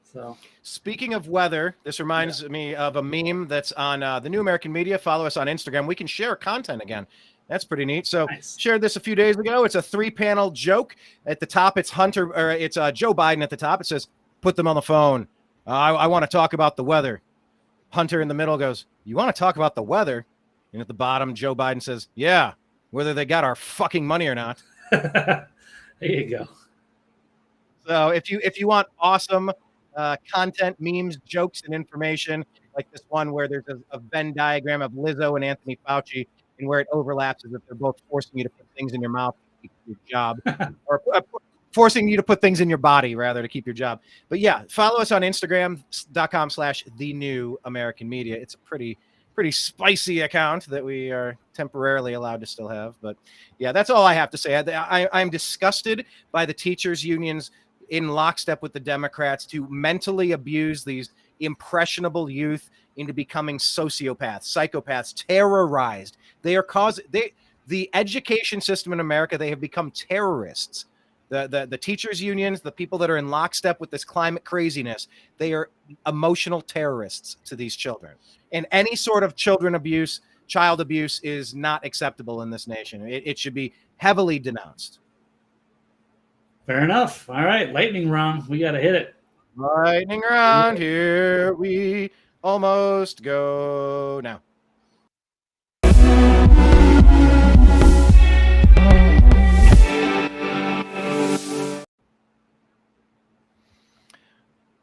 Speaker 2: So,
Speaker 1: speaking of weather, this reminds me of a meme that's on the New American Media. Follow us on Instagram. We can share content again. That's pretty neat. So, shared this a few days ago. It's a 3-panel joke. At the top, it's it's Joe Biden at the top. It says, "Put them on the phone. I want to talk about the weather." Hunter in the middle goes, "You want to talk about the weather?" And at the bottom, Joe Biden says, "Yeah, whether they got our fucking money or not."
Speaker 2: There you go.
Speaker 1: So if you want awesome content, memes, jokes, and information, like this one where there's a Venn diagram of Lizzo and Anthony Fauci, and where it overlaps is if they're both forcing you to put things in your mouth to keep your job, or forcing you to put things in your body, rather, to keep your job. But yeah, follow us on Instagram.com/The New American Media. It's a pretty spicy account that we are temporarily allowed to still have. But yeah, that's all I have to say. I'm disgusted by the teachers unions in lockstep with the Democrats to mentally abuse these impressionable youth into becoming sociopaths, psychopaths, terrorized. They are the education system in America, they have become terrorists. The teachers unions, the people that are in lockstep with this climate craziness, they are emotional terrorists to these children. And any sort of child abuse is not acceptable in this nation. It should be heavily denounced.
Speaker 2: Fair enough. All right, lightning round. We got to hit it.
Speaker 1: Lightning round. Here we almost go now.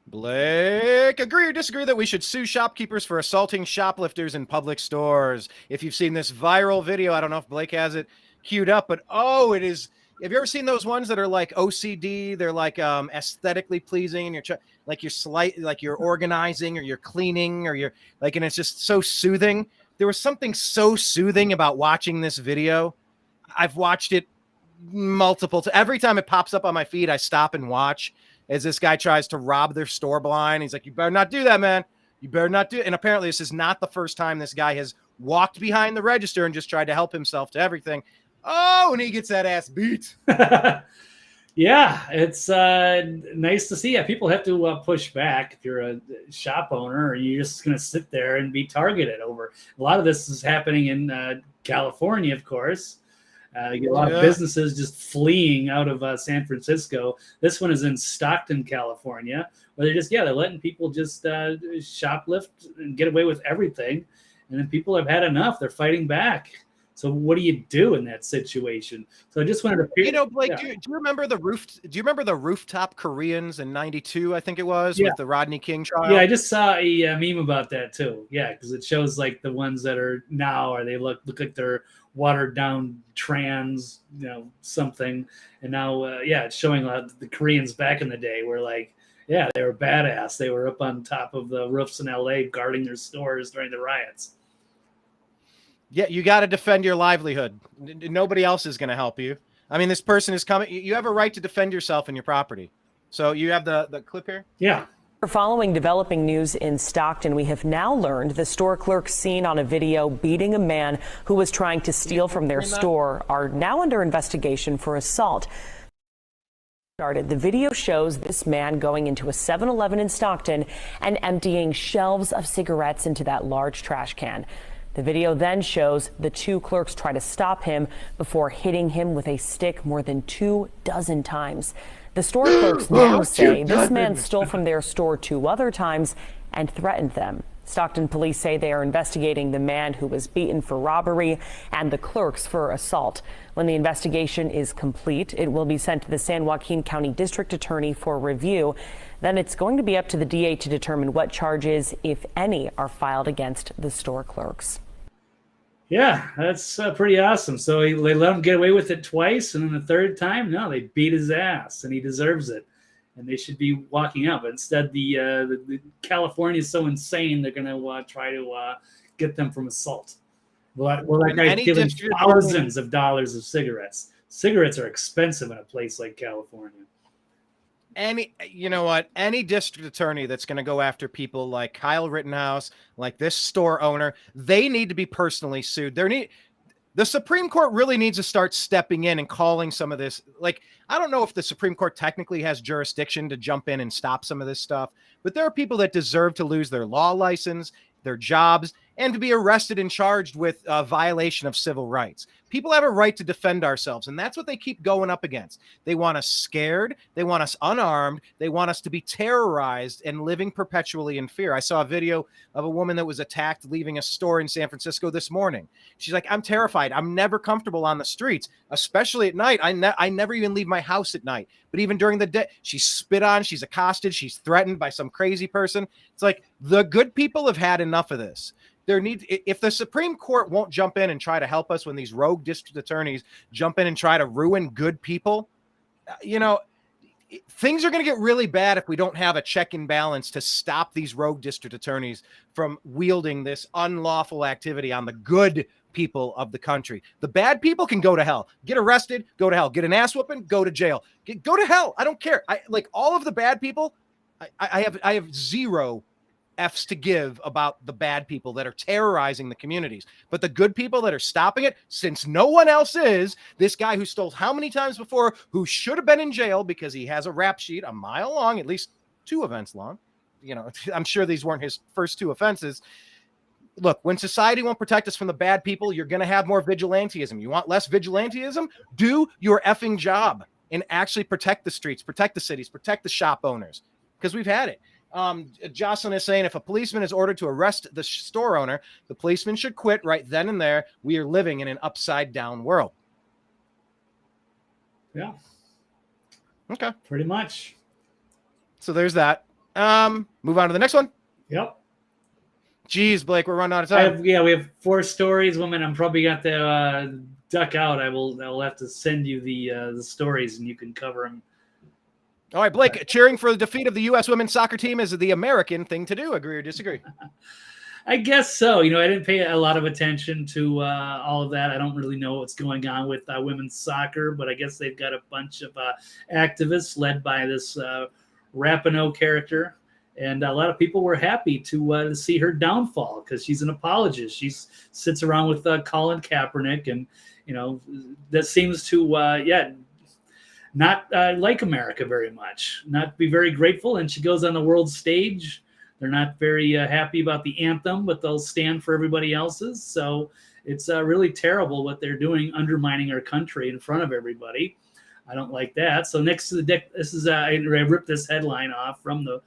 Speaker 1: Blake, agree or disagree that we should sue shopkeepers for assaulting shoplifters in public stores? If you've seen this viral video, I don't know if Blake has it queued up, but it is. Have you ever seen those ones that are like OCD? They're like aesthetically pleasing, and you're organizing, or you're cleaning, or you're like, and it's just so soothing. There was something so soothing about watching this video. I've watched it multiple times. Every time it pops up on my feed, I stop and watch. As this guy tries to rob their store blind. He's like, "You better not do that, man. You better not do it." And apparently this is not the first time this guy has walked behind the register and just tried to help himself to everything. Oh, and he gets that ass beat.
Speaker 2: Yeah, it's nice to see. Yeah, people have to push back if you're a shop owner, or you're just going to sit there and be targeted over. A lot of this is happening in California, of course. You get a lot of businesses just fleeing out of San Francisco. This one is in Stockton, California, where they're letting people just shoplift and get away with everything. And then people have had enough. They're fighting back. So what do you do in that situation? So I just wanted to,
Speaker 1: Blake, do you remember the rooftop Koreans in '92? I think it was with the Rodney King trial.
Speaker 2: Yeah, I just saw a meme about that too. Yeah, because it shows like the ones that are now, or they look like they're watered down trans, something. And now, it's showing the Koreans back in the day were like, they were badass. They were up on top of the roofs in LA guarding their stores during the riots.
Speaker 1: Yeah, you got to defend your livelihood. Nobody else is going to help you. I mean, this person is coming. You have a right to defend yourself and your property. So you have the clip here?
Speaker 2: Yeah.
Speaker 19: Following developing news in Stockton, we have now learned the store clerks seen on a video beating a man who was trying to steal from their store are now under investigation for assault. The video shows this man going into a 7-Eleven in Stockton and emptying shelves of cigarettes into that large trash can. The video then shows the two clerks try to stop him before hitting him with a stick more than 24 times. The store clerks now say this man stole from their store 2 other times and threatened them. Stockton police say they are investigating the man who was beaten for robbery and the clerks for assault. When the investigation is complete, it will be sent to the San Joaquin County District Attorney for review. Then it's going to be up to the DA to determine what charges, if any, are filed against the store clerks.
Speaker 2: Yeah, that's pretty awesome. So they let him get away with it twice, and then the third time, no, they beat his ass, and he deserves it. And they should be walking up. Instead, the California is so insane, they're going to try to get them from assault. Well, that guy's stealing thousands of dollars of cigarettes. Cigarettes are expensive in a place like California.
Speaker 1: You know what? Any district attorney that's going to go after people like Kyle Rittenhouse, like this store owner, they need to be personally sued. The Supreme Court really needs to start stepping in and calling some of this. Like, I don't know if the Supreme Court technically has jurisdiction to jump in and stop some of this stuff, but there are people that deserve to lose their law license, their jobs, and to be arrested and charged with a violation of civil rights. People have a right to defend ourselves, and that's what they keep going up against. They want us scared. They want us unarmed. They want us to be terrorized and living perpetually in fear. I saw a video of a woman that was attacked leaving a store in San Francisco this morning. She's like, I'm terrified. I'm never comfortable on the streets, especially at night. I never even leave my house at night. But even during the day, she's spit on, she's accosted, she's threatened by some crazy person. It's like the good people have had enough of this. If the Supreme Court won't jump in and try to help us when these rogue district attorneys jump in and try to ruin good people, things are going to get really bad if we don't have a check and balance to stop these rogue district attorneys from wielding this unlawful activity on the good people of the country. The bad people can go to hell, get arrested, go to hell, get an ass whooping, go to jail, go to hell. I don't care. All of the bad people. I have zero F's to give about the bad people that are terrorizing the communities, but the good people that are stopping it, since no one else is, this guy who stole how many times before, who should have been in jail because he has a rap sheet a mile long, at least 2 events long. I'm sure these weren't his first 2 offenses. Look, when society won't protect us from the bad people, you're going to have more vigilantism. You want less vigilantism? Do your effing job and actually protect the streets, protect the cities, protect the shop owners, because we've had it. Jocelyn is saying if a policeman is ordered to arrest the store owner, the policeman should quit right then and there. We are living in an upside down world.
Speaker 2: Yeah.
Speaker 1: Okay.
Speaker 2: Pretty much.
Speaker 1: So there's that. Move on to the next one.
Speaker 2: Yep.
Speaker 1: Geez, Blake, we're running out of time.
Speaker 2: We have 4 stories, women. I'm probably got to duck out. I'll have to send you the stories and you can cover them.
Speaker 1: All right, Blake, cheering for the defeat of the U.S. women's soccer team is the American thing to do. Agree or disagree?
Speaker 2: I guess so. I didn't pay a lot of attention to all of that. I don't really know what's going on with women's soccer, but I guess they've got a bunch of activists led by this Rapinoe character. And a lot of people were happy to see her downfall because she's an apologist. She sits around with Colin Kaepernick, and, that seems to, not like America very much, not be very grateful. And she goes on the world stage. They're not very happy about the anthem, but they'll stand for everybody else's. So it's really terrible what they're doing, undermining our country in front of everybody. I don't like that. So next to the deck, this is I ripped this headline off from the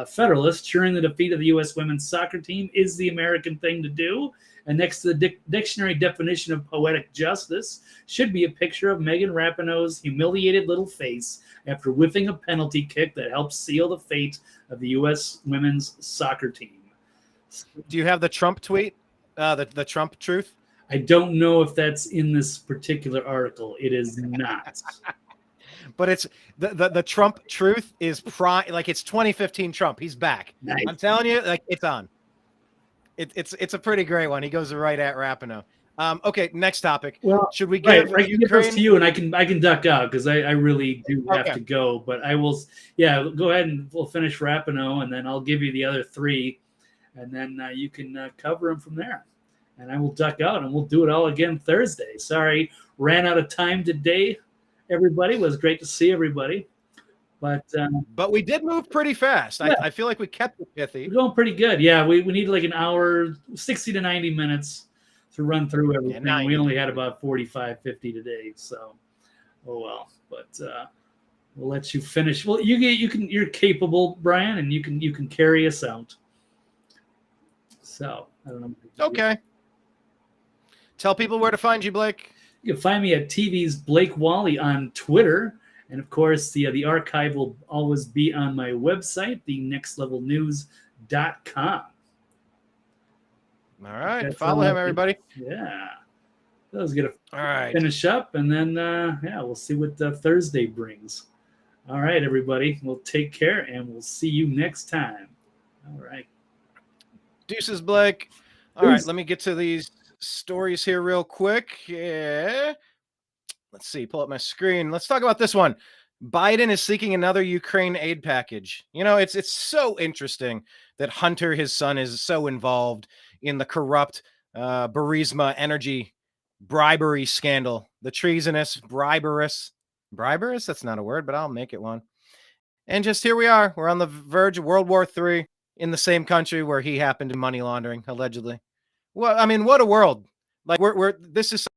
Speaker 2: Federalist. Cheering the defeat of the U.S. women's soccer team is the American thing to do. And next to the dictionary definition of poetic justice should be a picture of Megan Rapinoe's humiliated little face after whiffing a penalty kick that helped seal the fate of the U.S. women's soccer team.
Speaker 1: Do you have the Trump tweet, the Trump truth?
Speaker 2: I don't know if that's in this particular article. It is not.
Speaker 1: But it's the Trump truth is it's 2015 Trump. He's back. Nice. I'm telling you, it's on. It's a pretty great one. He goes right at Rapinoe. Okay, next topic.
Speaker 2: Well,
Speaker 1: should we
Speaker 2: right,
Speaker 1: give
Speaker 2: I can give those to you, and I can duck out because I really do have to go. But I will, go ahead and we'll finish Rapinoe, and then I'll give you the other three, and then you can cover them from there. And I will duck out, and we'll do it all again Thursday. Sorry, ran out of time today. Everybody, it was great to see everybody. But
Speaker 1: we did move pretty fast.
Speaker 2: Yeah.
Speaker 1: I feel like we kept it pithy.
Speaker 2: We're going pretty good. Yeah, we need like an hour, 60 to 90 minutes to run through everything. Yeah, we only had about 45, 50 today. So, oh well. But we'll let you finish. Well, you're capable, Brian, and you can carry us out. So I don't know.
Speaker 1: Okay. Tell people where to find you, Blake.
Speaker 2: You can find me at TV's Blake Walley on Twitter. And of course, the archive will always be on my website, thenextlevelnews.com.
Speaker 1: All right. Follow him, everybody.
Speaker 2: Yeah. That was going
Speaker 1: all right.
Speaker 2: Finish up, and then, we'll see what Thursday brings. All right, everybody. We'll take care, and we'll see you next time. All right.
Speaker 1: Deuces, Blake. All right, let me get to these stories here real quick. Yeah. Let's see. Pull up my screen. Let's talk about this one. Biden is seeking another Ukraine aid package. You know, it's so interesting that Hunter, his son, is so involved in the corrupt Burisma energy bribery scandal, the treasonous, briberous, that's not a word, but I'll make it one. And just here we are. We're on the verge of World War III in the same country where he happened to money laundering, allegedly. Well, I mean, what a world. Like this is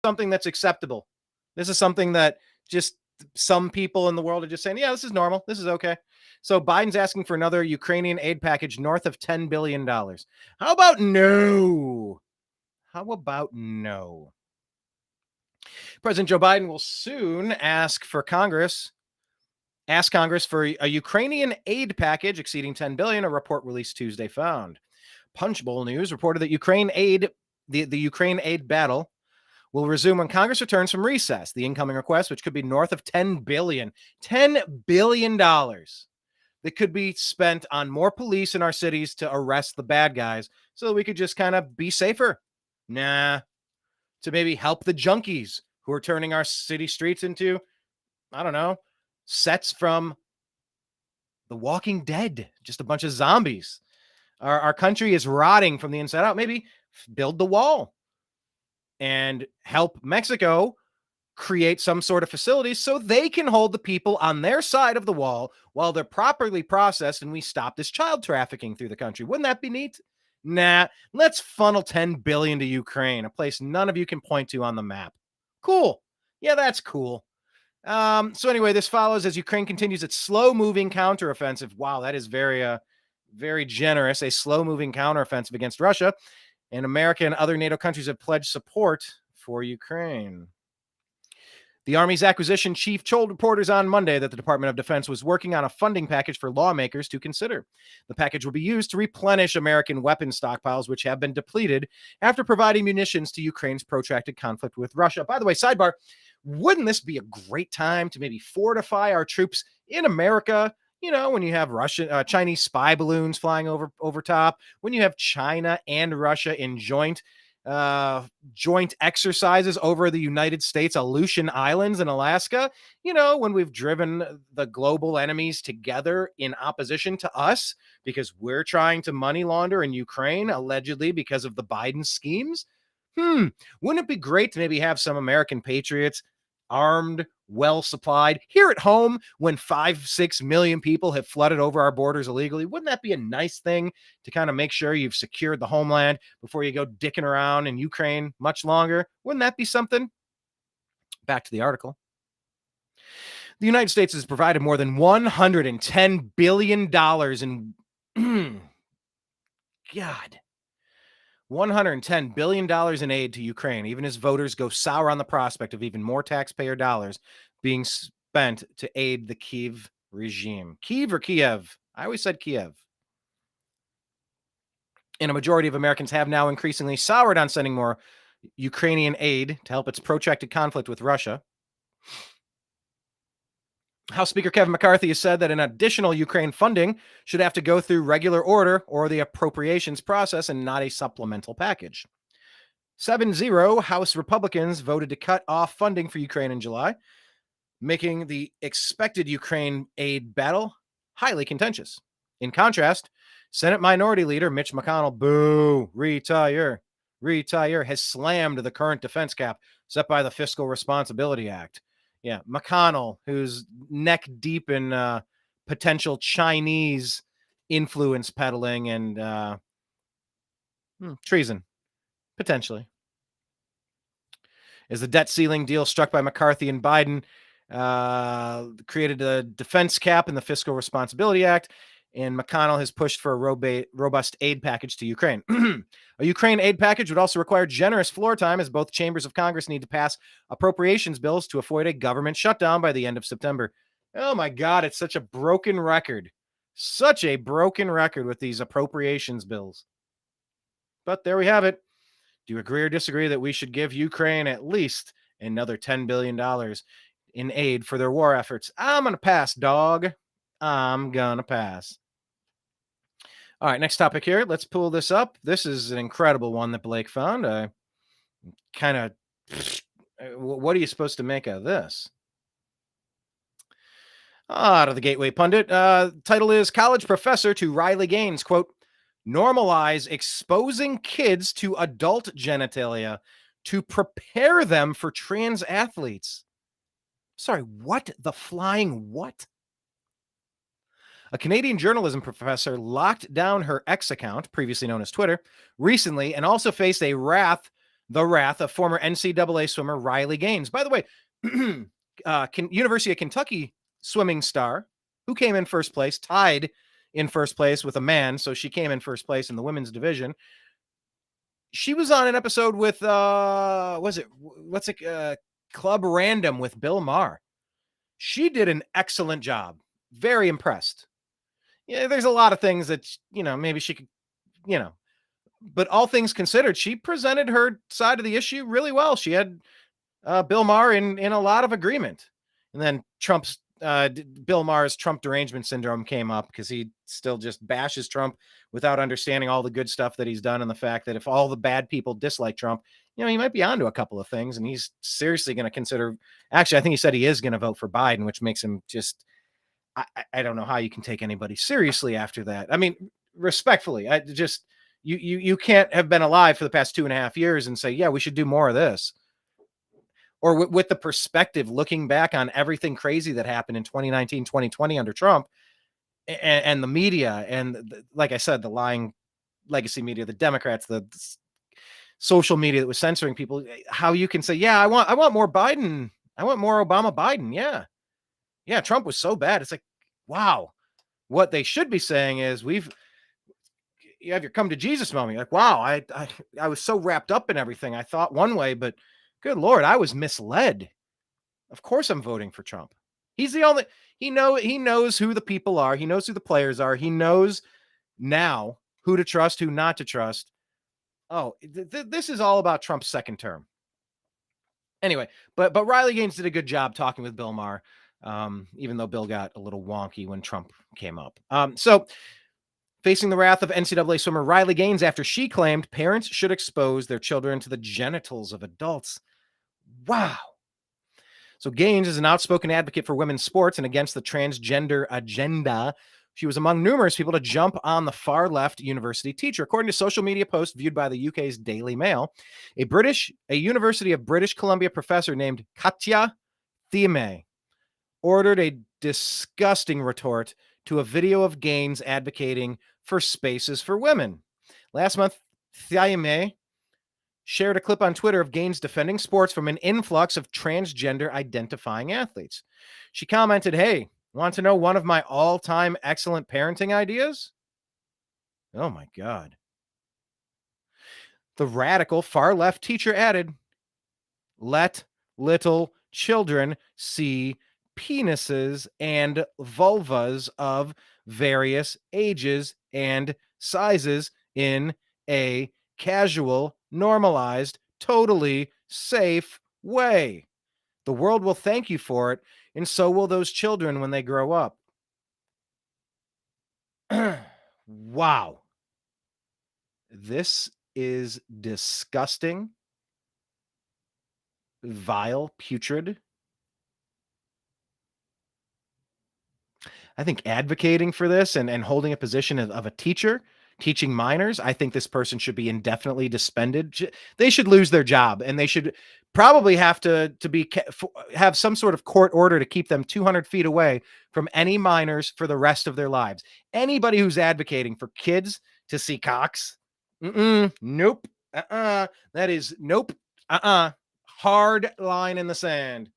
Speaker 1: something that's acceptable. This is something that just some people in the world are just saying, yeah, this is normal. This is okay. So Biden's asking for another Ukrainian aid package north of $10 billion. How about no? President Joe Biden will soon ask Congress for a Ukrainian aid package exceeding $10 billion, a report released Tuesday found. Punchbowl News reported that the Ukraine aid battle will resume when Congress returns from recess. The incoming request, which could be north of $10 billion that could be spent on more police in our cities to arrest the bad guys so that we could just kind of be safer. To maybe help the junkies who are turning our city streets into, I don't know, sets from The Walking Dead, just a bunch of zombies. Our country is rotting from the inside out. Maybe build the wall and help Mexico create some sort of facility so they can hold the people on their side of the wall while they're properly processed and we stop this child trafficking through the country. Wouldn't that be neat? Let's funnel $10 billion to Ukraine, a place none of you can point to on the map. Cool. Yeah, that's cool. So anyway, this follows as Ukraine continues its slow-moving counteroffensive. Wow, that is very, very generous. A slow-moving counteroffensive against Russia. And America and other NATO countries have pledged support for Ukraine. The Army's acquisition chief told reporters on Monday that the Department of Defense was working on a funding package for lawmakers to consider. The package will be used to replenish American weapon stockpiles, which have been depleted after providing munitions to Ukraine's protracted conflict with Russia. By the way, sidebar, wouldn't this be a great time to maybe fortify our troops in America? You know, when you have Chinese spy balloons flying over top, when you have China and Russia in joint exercises over the United States Aleutian Islands in Alaska, you know, when we've driven the global enemies together in opposition to us because we're trying to money launder in Ukraine, allegedly because of the Biden schemes. Wouldn't it be great to maybe have some American patriots armed, well supplied here at home when 5-6 million people have flooded over our borders illegally? Wouldn't that be a nice thing to kind of make sure you've secured the homeland before you go dicking around in Ukraine much longer? Wouldn't that be something? Back to the article. The United States has provided more than $110 billion in $110 billion in aid to Ukraine, even as voters go sour on the prospect of even more taxpayer dollars being spent to aid the Kyiv regime. Kyiv or Kiev? I always said Kiev. And a majority of Americans have now increasingly soured on sending more Ukrainian aid to help its protracted conflict with Russia. House Speaker Kevin McCarthy has said that an additional Ukraine funding should have to go through regular order or the appropriations process and not a supplemental package. 7-0 House Republicans voted to cut off funding for Ukraine in July, making the expected Ukraine aid battle highly contentious. In contrast, Senate Minority Leader Mitch McConnell, boo, retire, has slammed the current defense cap set by the Fiscal Responsibility Act. Yeah, McConnell, who's neck deep in potential Chinese influence peddling and treason, potentially. As the debt ceiling deal struck by McCarthy and Biden created a defense cap in the Fiscal Responsibility Act, and McConnell has pushed for a robust aid package to Ukraine. A Ukraine aid package would also require generous floor time, as both chambers of Congress need to pass appropriations bills to avoid a government shutdown by the end of September. Oh my God, it's such a broken record. Such a broken record with these appropriations bills. But there we have it. Do you agree or disagree that we should give Ukraine at least another $10 billion in aid for their war efforts? I'm going to pass, dog. I'm going to pass. All right, next topic here. Let's pull this up. This is an incredible one that Blake found. What are you supposed to make of this? Out of the Gateway Pundit. Title is College Professor to Riley Gaines, quote, normalize exposing kids to adult genitalia to prepare them for trans athletes. Sorry, what? The flying what? A Canadian journalism professor locked down her X account, previously known as Twitter, recently, and also faced the wrath of former NCAA swimmer Riley Gaines. By the way, University of Kentucky swimming star, who came in first place, tied in first place with a man, so she came in first place in the women's division. She was on an episode with Club Random with Bill Maher. She did an excellent job. Very impressed. Yeah, there's a lot of things that, maybe she could, but all things considered, she presented her side of the issue really well. She had Bill Maher in a lot of agreement. And then Bill Maher's Trump derangement syndrome came up because he still just bashes Trump without understanding all the good stuff that he's done, and the fact that if all the bad people dislike Trump, he might be onto a couple of things, and he's seriously going to consider. Actually, I think he said he is going to vote for Biden, which makes him just. I don't know how you can take anybody seriously after that. I mean, respectfully, you can't have been alive for the past 2.5 years and say, yeah, we should do more of this. Or with the perspective, looking back on everything crazy that happened in 2019, 2020 under Trump, and the media, and like I said, the lying legacy media, the Democrats, the social media that was censoring people, how you can say, yeah, I want more Biden. I want more Obama Biden. Yeah, Trump was so bad. It's like, wow. What they should be saying is you have your come to Jesus moment. You're like, wow, I was so wrapped up in everything. I thought one way, but good Lord, I was misled. Of course I'm voting for Trump. He's the only, he knows who the people are. He knows who the players are. He knows now who to trust, who not to trust. Oh, this is all about Trump's second term. Anyway, but Riley Gaines did a good job talking with Bill Maher. Even though Bill got a little wonky when Trump came up. So facing the wrath of NCAA swimmer Riley Gaines after she claimed parents should expose their children to the genitals of adults. Wow. So Gaines is an outspoken advocate for women's sports and against the transgender agenda. She was among numerous people to jump on the far left university teacher. According to social media posts viewed by the UK's Daily Mail, a University of British Columbia professor named Katya Thieme ordered a disgusting retort to a video of Gaines advocating for spaces for women. Last month, Thieme shared a clip on Twitter of Gaines defending sports from an influx of transgender identifying athletes. She commented, hey, want to know one of my all-time excellent parenting ideas? Oh my God. The radical far-left teacher added, let little children see penises and vulvas of various ages and sizes in a casual, normalized, totally safe way. The world will thank you for it, and so will those children when they grow up. Wow. This is disgusting. vile, putrid. I think advocating for this and holding a position of a teacher, teaching minors, I think this person should be indefinitely suspended. They should lose their job, and they should probably have to have some sort of court order to keep them 200 feet away from any minors for the rest of their lives. Anybody who's advocating for kids to see cocks, nope, that is nope, hard line in the sand,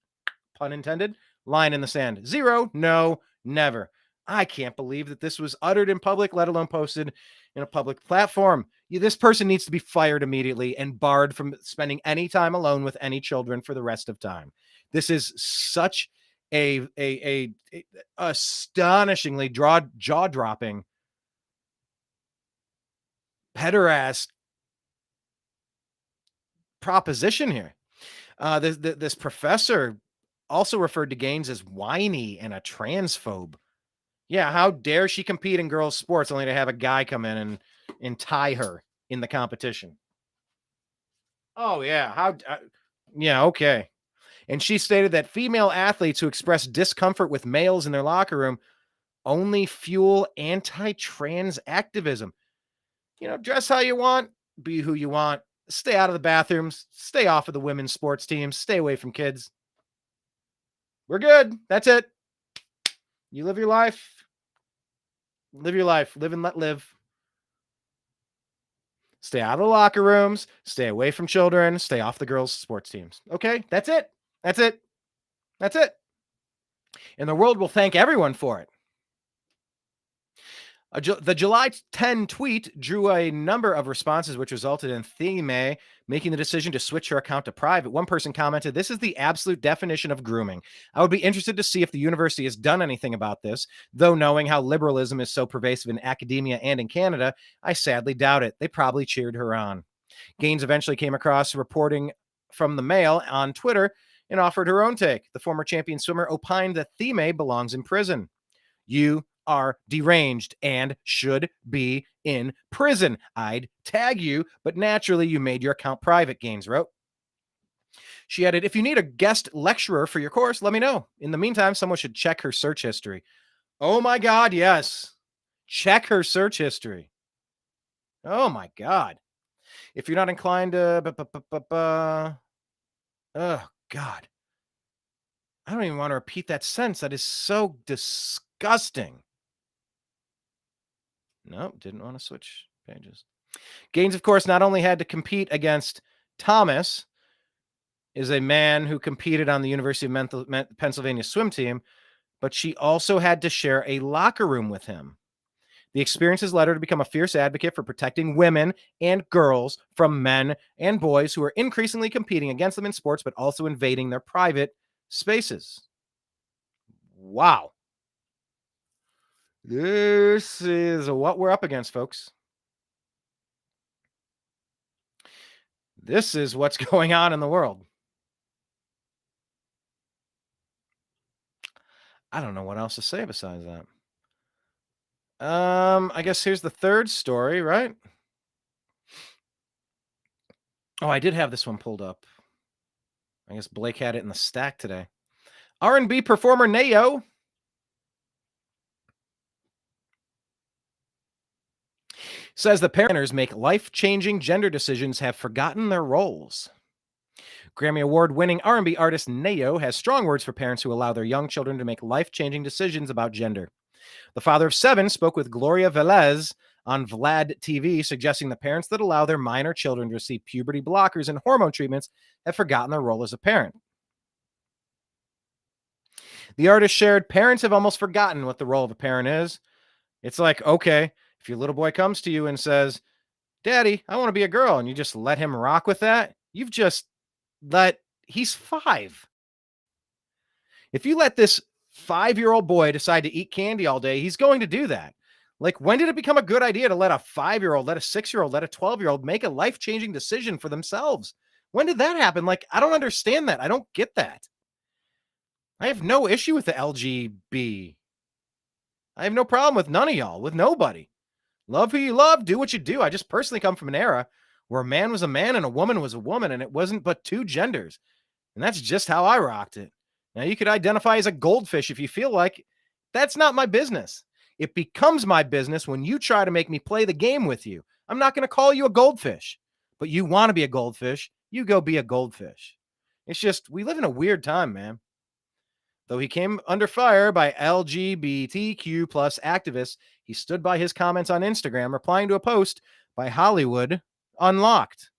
Speaker 1: pun intended, line in the sand. 0, no, never. I can't believe that this was uttered in public, let alone posted in a public platform. This person needs to be fired immediately and barred from spending any time alone with any children for the rest of time. This is such a astonishingly jaw-dropping, pederast proposition here. This professor also referred to Gaines as whiny and a transphobe. Yeah, how dare she compete in girls' sports only to have a guy come in and tie her in the competition? Oh, yeah. Yeah, okay. And she stated that female athletes who express discomfort with males in their locker room only fuel anti-trans activism. Dress how you want, be who you want, stay out of the bathrooms, stay off of the women's sports teams, stay away from kids. We're good. That's it. You live your life. Live your life. Live and let live. Stay out of the locker rooms. Stay away from children. Stay off the girls' sports teams. Okay? That's it. That's it. That's it. And the world will thank everyone for it. The July 10 tweet drew a number of responses, which resulted in Theme making the decision to switch her account to private. One person commented, "This is the absolute definition of grooming. I would be interested to see if the university has done anything about this, though knowing how liberalism is so pervasive in academia and in Canada, I sadly doubt it. They probably cheered her on." Gaines eventually came across reporting from the Mail on Twitter and offered her own take. The former champion swimmer opined that Theme belongs in prison. "You are deranged and should be in prison. I'd tag you, but naturally you made your account private," Gaines wrote. She added, "If you need a guest lecturer for your course, let me know. In the meantime, someone should check her search history." Oh my God, yes. Check her search history. Oh my God. If you're not inclined to... Oh God. I don't even want to repeat that sentence. That is so disgusting. Nope, didn't want to switch pages. Gaines, of course, not only had to compete against Thomas, is a man who competed on the University of Pennsylvania swim team, but she also had to share a locker room with him. The experience has led her to become a fierce advocate for protecting women and girls from men and boys who are increasingly competing against them in sports, but also invading their private spaces. Wow. This is what we're up against, folks. This is what's going on in the world. I don't know what else to say besides that. I guess here's the third story, right? Oh, I did have this one pulled up. I guess Blake had it in the stack today. R&B performer Neo says the parents make life-changing gender decisions have forgotten their roles. Grammy Award-winning R&B artist Neo has strong words for parents who allow their young children to make life-changing decisions about gender. The father of 7 spoke with Gloria Velez on Vlad TV, suggesting that parents that allow their minor children to receive puberty blockers and hormone treatments have forgotten their role as a parent. The artist shared, "Parents have almost forgotten what the role of a parent is. It's like, okay, if your little boy comes to you and says, 'Daddy, I want to be a girl,' and you just let him rock with that, you've just he's 5. If you let this 5-year-old boy decide to eat candy all day, he's going to do that. Like, when did it become a good idea to let a 5-year-old, let a 6-year-old, let a 12-year-old make a life-changing decision for themselves? When did that happen? Like, I don't understand that. I don't get that. I have no issue with the LGB. I have no problem with none of y'all, with nobody. Love who you love, do what you do. I just personally come from an era where a man was a man and a woman was a woman, and it wasn't but 2 genders. And that's just how I rocked it. Now, you could identify as a goldfish if you feel like. That's not my business. It becomes my business when you try to make me play the game with you. I'm not going to call you a goldfish, but you want to be a goldfish, you go be a goldfish. It's just, we live in a weird time, man. Though he came under fire by LGBTQ plus activists, he stood by his comments on Instagram, replying to a post by Hollywood Unlocked.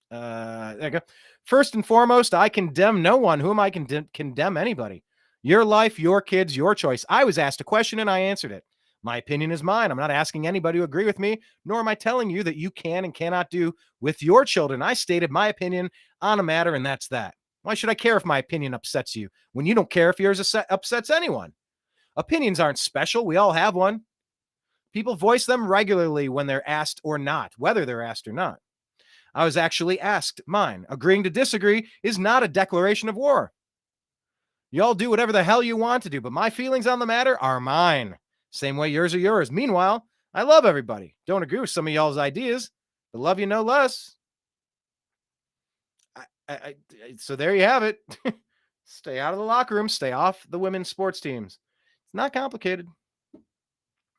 Speaker 1: There you go. First and foremost, I condemn no one. Who am I condemn anybody? Your life, your kids, your choice. I was asked a question and I answered it. My opinion is mine. I'm not asking anybody to agree with me, nor am I telling you that you can and cannot do with your children. I stated my opinion on a matter, and that's that. Why should I care if my opinion upsets you when you don't care if yours upsets anyone? Opinions aren't special. We all have one. People voice them regularly when they're asked or not, whether they're asked or not. I was actually asked mine. Agreeing to disagree is not a declaration of war. Y'all do whatever the hell you want to do, but my feelings on the matter are mine. Same way yours are yours. Meanwhile, I love everybody. Don't agree with some of y'all's ideas, but love you no less. So there you have it. Stay out of the locker room. Stay off the women's sports teams. It's not complicated.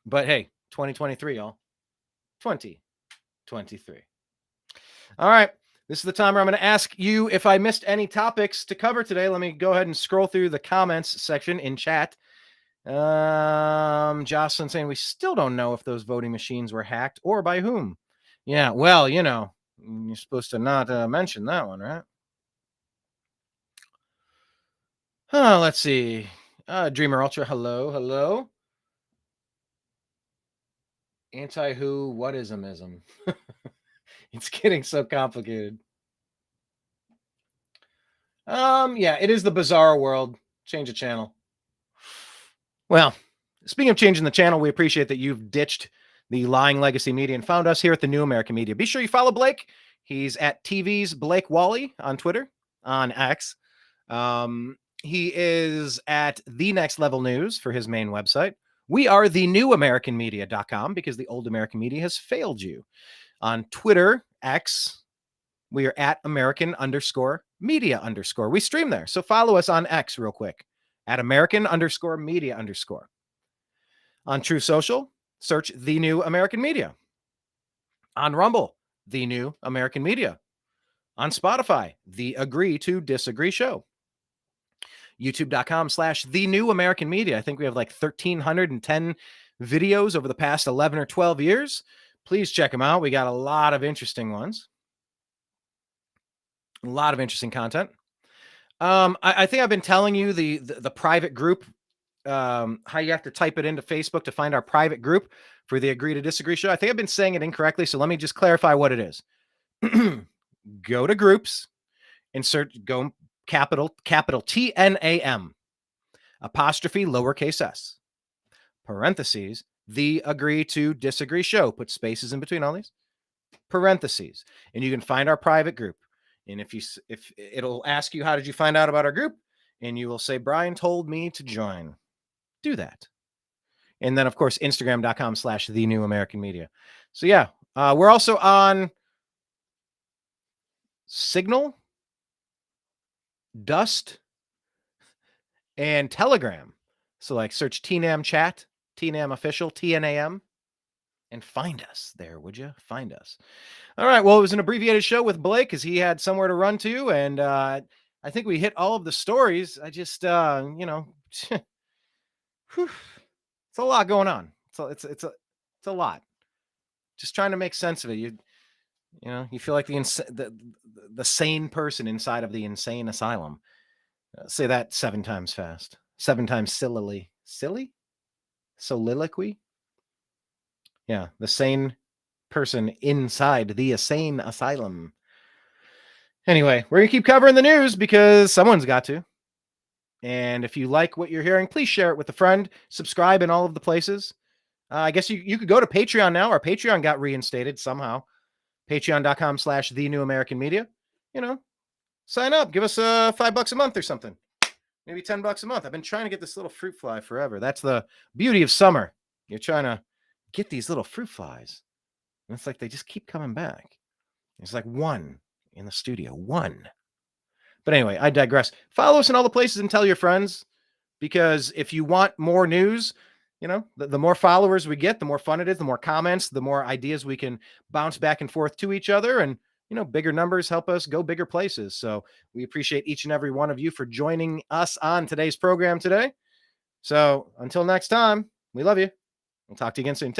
Speaker 1: But hey, 2023, y'all. 2023. All right. This is the time where I'm going to ask you if I missed any topics to cover today. Let me go ahead and scroll through the comments section in chat. Jocelyn saying we still don't know if those voting machines were hacked or by whom. Yeah, well, you know, you're supposed to not mention that one, right? Let's see. Dreamer Ultra, hello. Anti-who, what-ism. It's getting so complicated. Yeah, it is the bizarre world. Change the channel. Well, speaking of changing the channel, we appreciate that you've ditched the lying legacy media and found us here at the New American Media. Be sure you follow Blake. He's at TV's Blake Walley on Twitter, on X. He is at The Next Level News for his main website. We are the newamericanmedia.com because the old American media has failed you. On Twitter, X, we are at American_media_. We stream there. So follow us on X real quick at American_media_. On True Social, search The New American Media. On Rumble, The New American Media. On Spotify, The Agree to Disagree Show. YouTube.com/The New American Media. I think we have like 1,310 videos over the past 11 or 12 years. Please check them out. We got a lot of interesting ones. A lot of interesting content. I think I've been telling you the private group, how you have to type it into Facebook to find our private group for the Agree to Disagree Show. I think I've been saying it incorrectly, so let me just clarify what it is. Go to groups, insert, go capital TNAM, apostrophe lowercase s, parentheses, the Agree to Disagree Show. Put spaces in between all these parentheses, and you can find our private group. And if it'll ask you, how did you find out about our group? And you will say, Brian told me to join. Do that. And then, of course, Instagram.com/The New American Media. So, yeah, we're also on Signal, Dust, and Telegram. So, like, search TNAM Chat, TNAM Official, TNAM, and find us there, would you? Find us. All right. Well, it was an abbreviated show with Blake because he had somewhere to run to, and I think we hit all of the stories. I just, it's a lot going on. It's a lot. Just trying to make sense of it. You feel like the sane person inside of the insane asylum. Say that 7 times fast. 7 times silly. Soliloquy. Yeah, the sane person inside the insane asylum. Anyway, we're going to keep covering the news because someone's got to. And if you like what you're hearing, please share it with a friend. Subscribe in all of the places. I guess you could go to Patreon now. Our Patreon got reinstated somehow. Patreon.com/The New American Media. Sign up. Give us $5 a month or something. Maybe $10 a month. I've been trying to get this little fruit fly forever. That's the beauty of summer. You're trying to get these little fruit flies. And it's like they just keep coming back. It's like one in the studio. One. But anyway, I digress. Follow us in all the places and tell your friends, because if you want more news, you know, the more followers we get, the more fun it is, the more comments, the more ideas we can bounce back and forth to each other. And, you know, bigger numbers help us go bigger places. So we appreciate each and every one of you for joining us on today's program today. So until next time, we love you. We'll talk to you again soon. Take